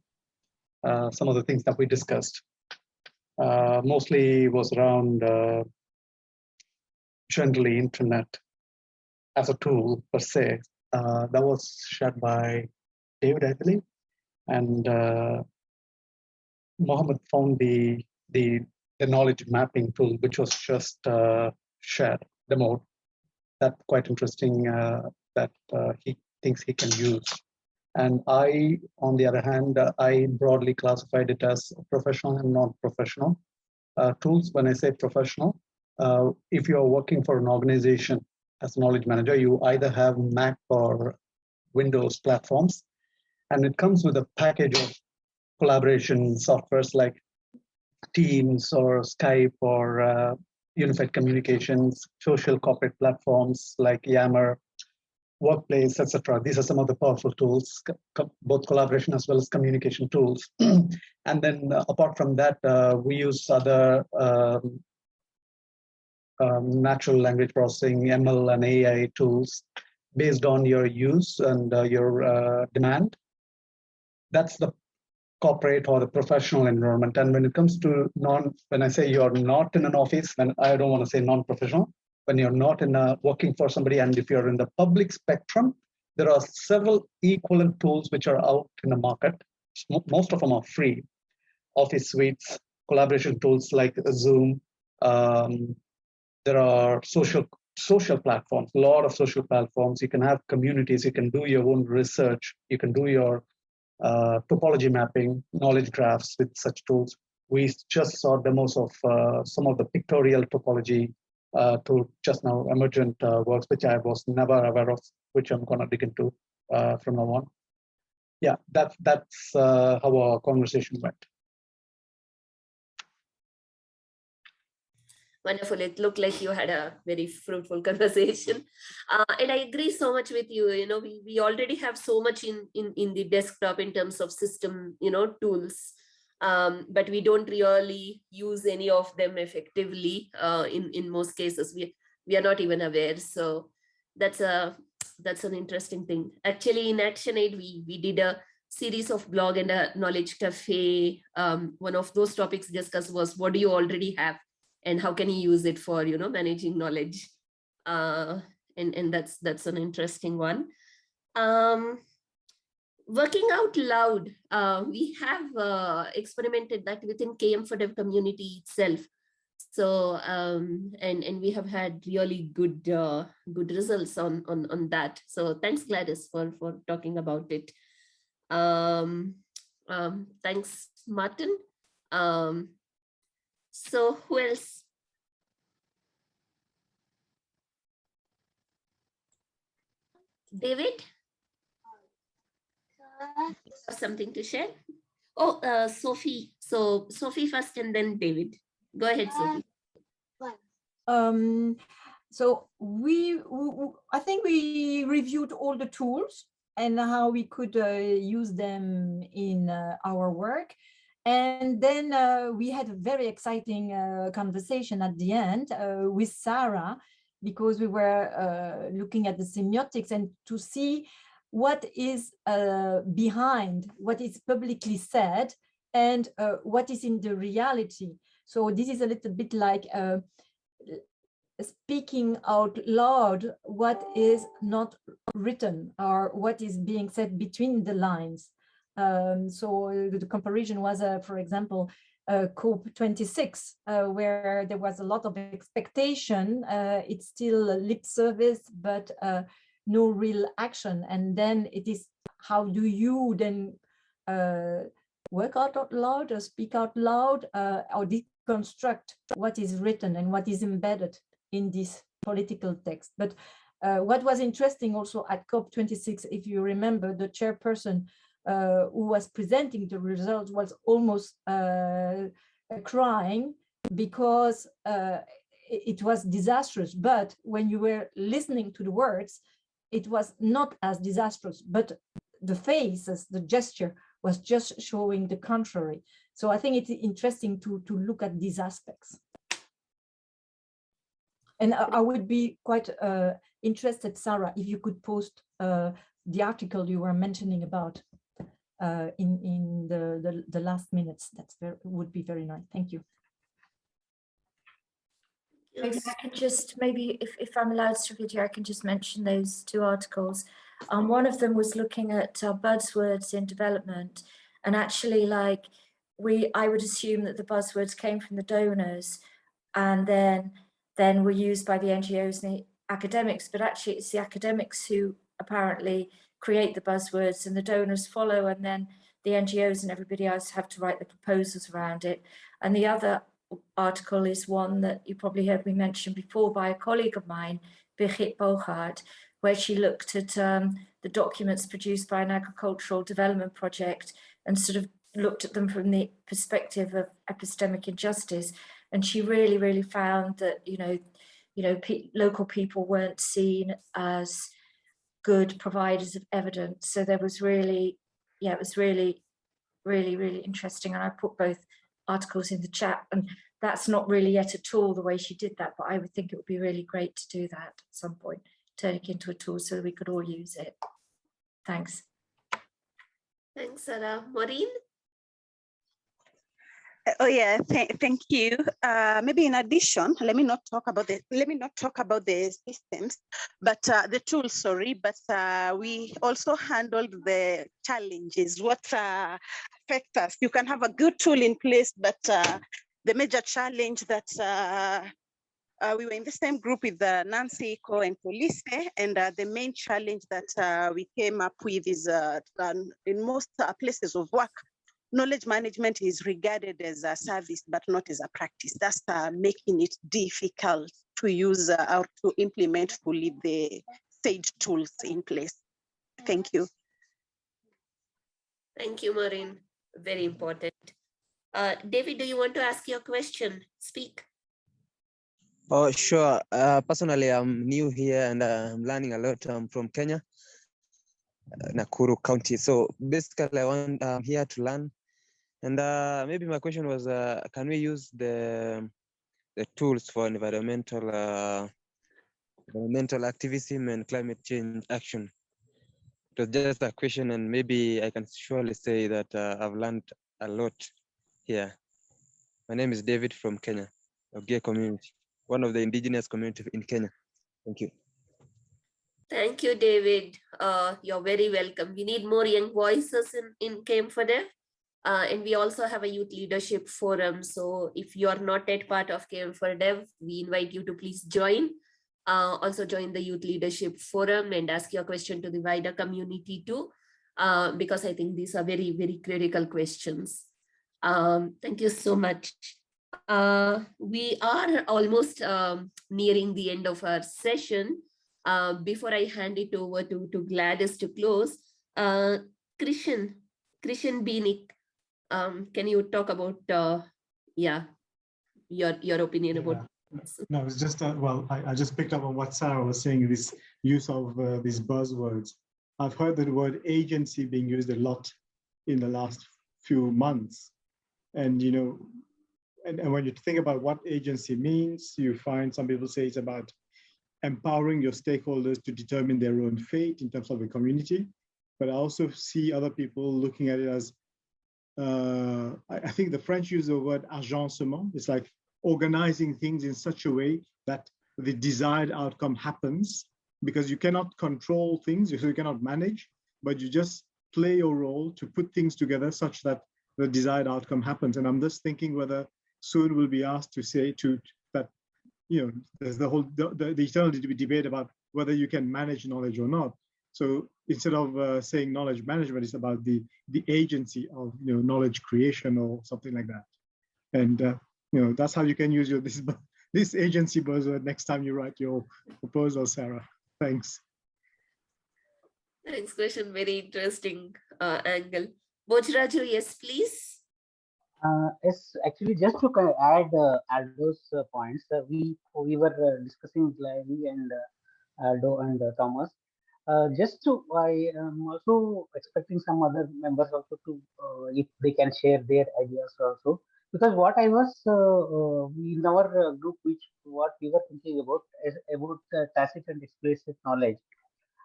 Some of the things that we discussed mostly was around generally internet as a tool per se. That was shared by David, I believe, and Mohammed found the knowledge mapping tool, which was just shared, the mode. That's quite interesting that he thinks he can use. And I, on the other hand, I broadly classified it as professional and non-professional tools. When I say professional, if you're working for an organization as a knowledge manager, you either have Mac or Windows platforms, and it comes with a package of collaboration softwares like Teams or Skype or unified communications, social corporate platforms like Yammer, Workplace, etc. These are some of the powerful tools, both collaboration as well as communication tools. And then apart from that, we use other natural language processing, ML and AI tools based on your use and your demand. That's the corporate or the professional environment. And when it comes to when I say you're not in an office, then I don't want to say non-professional. When you're not in working for somebody, and if you're in the public spectrum, there are several equivalent tools which are out in the market. Most of them are free. Office suites, collaboration tools like Zoom. There are social platforms, a lot of social platforms. You can have communities, you can do your own research, you can do your topology mapping, knowledge graphs with such tools. We just saw demos of some of the pictorial topology to just now emergent works, which I was never aware of, which I'm going to dig into from now on. Yeah, that's how our conversation went. Wonderful. It looked like you had a very fruitful conversation. And I agree so much with you. You know, we already have so much in the desktop in terms of system, tools. But we don't really use any of them effectively. In most cases, we are not even aware. So that's an interesting thing. Actually, in ActionAid, we did a series of blog and a knowledge cafe. One of those topics discussed was, what do you already have and how can you use it for managing knowledge? And that's an interesting one. Working out loud, we have experimented that within km4dev community itself. So and we have had really good results on that. So thanks, Gladys, for talking about it. Thanks, Martin. So who else? David? Have something to share? Oh, Sophie. So Sophie first and then David. Go ahead, Sophie. So I think we reviewed all the tools and how we could use them in our work. And then we had a very exciting conversation at the end with Sarah, because we were looking at the semiotics and to see what is behind what is publicly said and what is in the reality. So this is a little bit like speaking out loud what is not written or what is being said between the lines. So the comparison was, for example, COP26, where there was a lot of expectation. It's still lip service, but no real action. And then it is, how do you then work out loud or speak out loud or deconstruct what is written and what is embedded in this political text? But what was interesting also at COP26, if you remember, the chairperson who was presenting the results was almost crying because it was disastrous. But when you were listening to the words, it was not as disastrous, but the faces, the gesture was just showing the contrary. So I think it's interesting to look at these aspects. And I would be quite interested, Sarah, if you could post the article you were mentioning about in the last minutes. Would be very nice. Thank you. Maybe I could just, maybe if I'm allowed to video, I can just mention those two articles. One of them was looking at buzzwords in development, and actually, like I would assume that the buzzwords came from the donors, and then were used by the NGOs and the academics. But actually, it's the academics who apparently create the buzzwords, and the donors follow, and then the NGOs and everybody else have to write the proposals around it. And the other article is one that you probably heard me mention before by a colleague of mine, Birgit Bogaert, where she looked at the documents produced by an agricultural development project and sort of looked at them from the perspective of epistemic injustice. And she really, really found that, local people weren't seen as good providers of evidence. So there was really, it was really, really, really interesting. And I put both articles in the chat, and that's not really yet a tool the way she did that, but I would think it would be really great to do that at some point, turn it into a tool so that we could all use it. Thanks. Thanks, Sarah. Maureen? Oh yeah, thank you. Maybe in addition, let me not talk about the systems, but the tools. Sorry, but we also handled the challenges. What affect us? You can have a good tool in place, but the major challenge that we were in the same group with Nancy, Co, and Police, and the main challenge that we came up with is in most places of work, knowledge management is regarded as a service, but not as a practice. That's making it difficult to use or to implement fully the sage tools in place. Thank you. Thank you, Maureen. Very important. David, do you want to ask your question? Speak. Oh, sure. Personally, I'm new here and I'm learning a lot. I'm from Kenya, Nakuru County. So basically, I'm here to learn. And maybe my question was, can we use the tools for environmental activism and climate change action? It was just a question, and maybe I can surely say that I've learned a lot here. My name is David from Kenya, Ogier community, one of the indigenous communities in Kenya. Thank you. Thank you, David. You're very welcome. We need more young voices in km4dev. And we also have a youth leadership forum. So if you are not yet part of km4dev, we invite you to please join. Also join the youth leadership forum and ask your question to the wider community too, because I think these are very, very critical questions. Thank you so much. We are almost nearing the end of our session. Before I hand it over to Gladys to close, Christian Bienik, can you talk about your opinion about this? No, it's just I just picked up on what Sarah was saying, this use of these buzzwords. I've heard the word agency being used a lot in the last few months, and and when you think about what agency means, you find some people say it's about empowering your stakeholders to determine their own fate in terms of the community. But I also see other people looking at it as I think the French use the word agencement. It's like organizing things in such a way that the desired outcome happens, because you cannot control things, so you cannot manage, but you just play your role to put things together such that the desired outcome happens. And I'm just thinking whether soon we'll be asked to say that, there's the eternal debate about whether you can manage knowledge or not. So instead of saying knowledge management, it's about the agency of knowledge creation or something like that. And that's how you can use this agency buzzword next time you write your proposal, Sarah. Thanks. Thanks, question. Very interesting angle. Bojraju, yes, please. Yes, actually, just to add Aldo's points, we were discussing Larry and Aldo and Thomas. Just to, I am also expecting some other members also to, if they can share their ideas also. Because what I was in our group, which what we were thinking about is about tacit and explicit knowledge.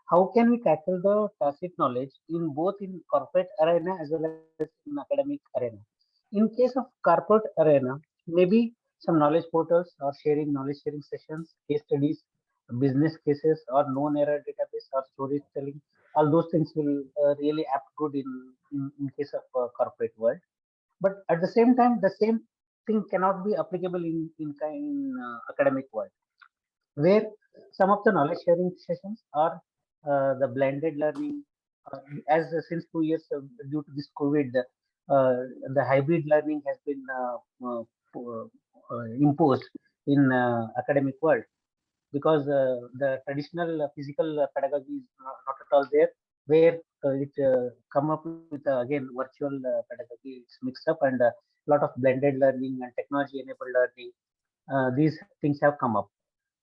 How can we tackle the tacit knowledge in both in corporate arena as well as in academic arena? In case of corporate arena, maybe some knowledge portals or sharing knowledge sharing sessions, case studies, business cases, or known error database or storytelling. All those things will really apt good in case of corporate world. But at the same time, the same thing cannot be applicable in academic world, where some of the knowledge sharing sessions are the blended learning, as since 2 years due to this COVID, the hybrid learning has been imposed in academic world, because the traditional physical pedagogy is not at all there, where it come up with again virtual pedagogy. It's mixed up, and a lot of blended learning and technology enabled learning. These things have come up.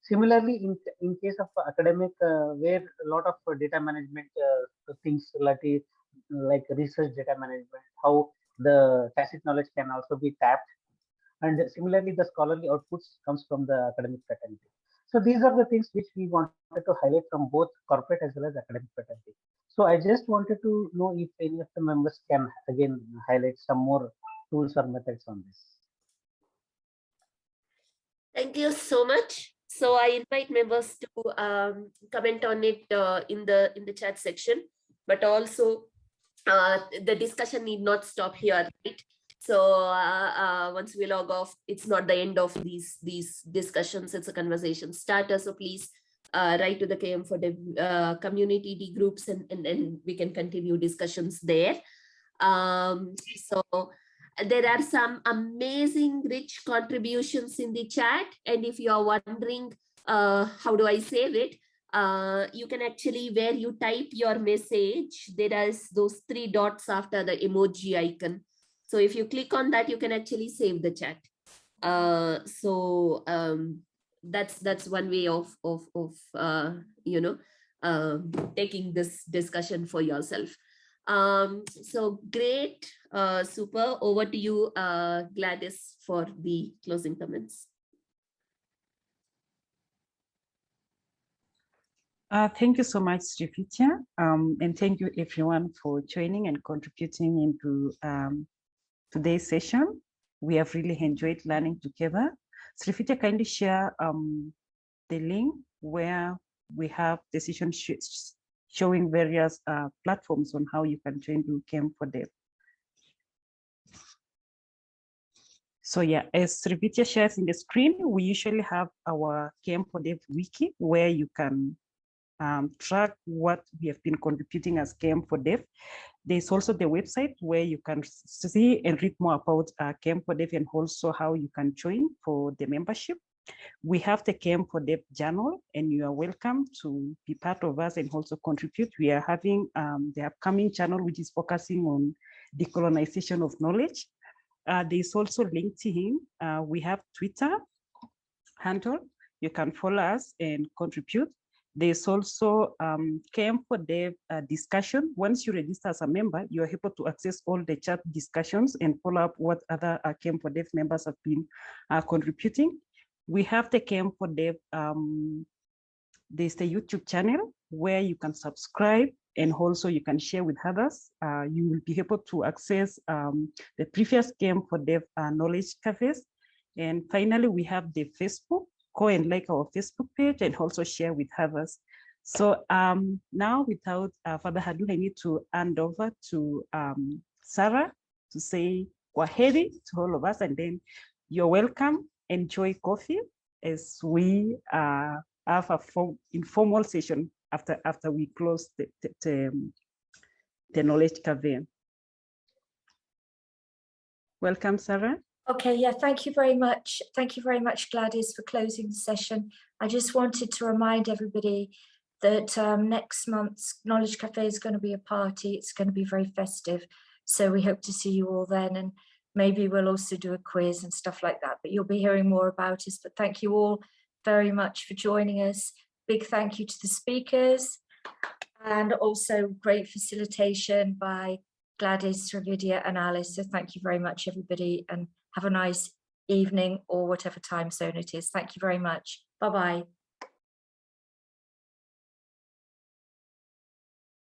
Similarly, in case of academic, where a lot of data management things like research data management, how the tacit knowledge can also be tapped, and similarly the scholarly outputs comes from the academic fraternity. So these are the things which we wanted to highlight from both corporate as well as academic fraternity. So I just wanted to know if any of the members can again highlight some more tools or methods on this. Thank you so much. So I invite members to comment on it in the chat section, but also the discussion need not stop here, right? So once we log off, it's not the end of these discussions. It's a conversation starter. So please write to the km4dev community D groups, and we can continue discussions there. So there are some amazing rich contributions in the chat. And if you are wondering, how do I save it? You can actually, where you type your message, there is those 3 dots after the emoji icon. So if you click on that, you can actually save the chat. That's one way of taking this discussion for yourself. So great, super. Over to you, Gladys, for the closing comments. Thank you so much, Srividya, and thank you everyone for joining and contributing into today's session. We have really enjoyed learning together. Srividya, kindly share the link where we have the session showing various platforms on how you can join the km4dev. So yeah, as Srividya shares in the screen, we usually have our km4dev wiki where you can track what we have been contributing as km4dev. There's also the website where you can see and read more about km4dev and also how you can join for the membership. We have the km4dev journal, and you are welcome to be part of us and also contribute. We are having the upcoming channel, which is focusing on decolonization of knowledge. There's also LinkedIn. We have Twitter handle. You can follow us and contribute. There's also km4dev discussion. Once you register as a member, you are able to access all the chat discussions and follow up what other km4dev members have been contributing. We have the km4dev, there's the YouTube channel where you can subscribe and also you can share with others. You will be able to access the previous km4dev knowledge cafes. And finally, we have the Facebook. Go and like our Facebook page and also share with others. So now, without further ado, I need to hand over to Sarah to say kwaheri to all of us, and then you're welcome. Enjoy coffee as we have a informal session after we close the knowledge cafe. Welcome, Sarah. Okay, yeah, thank you very much. Thank you very much, Gladys, for closing the session. I just wanted to remind everybody that next month's Knowledge Cafe is going to be a party. It's going to be very festive. So we hope to see you all then. And maybe we'll also do a quiz and stuff like that, but you'll be hearing more about us. But thank you all very much for joining us. Big thank you to the speakers, and also great facilitation by Gladys, Ravidia and Alice. So thank you very much, everybody, and have a nice evening or whatever time zone it is. Thank you very much. Bye-bye.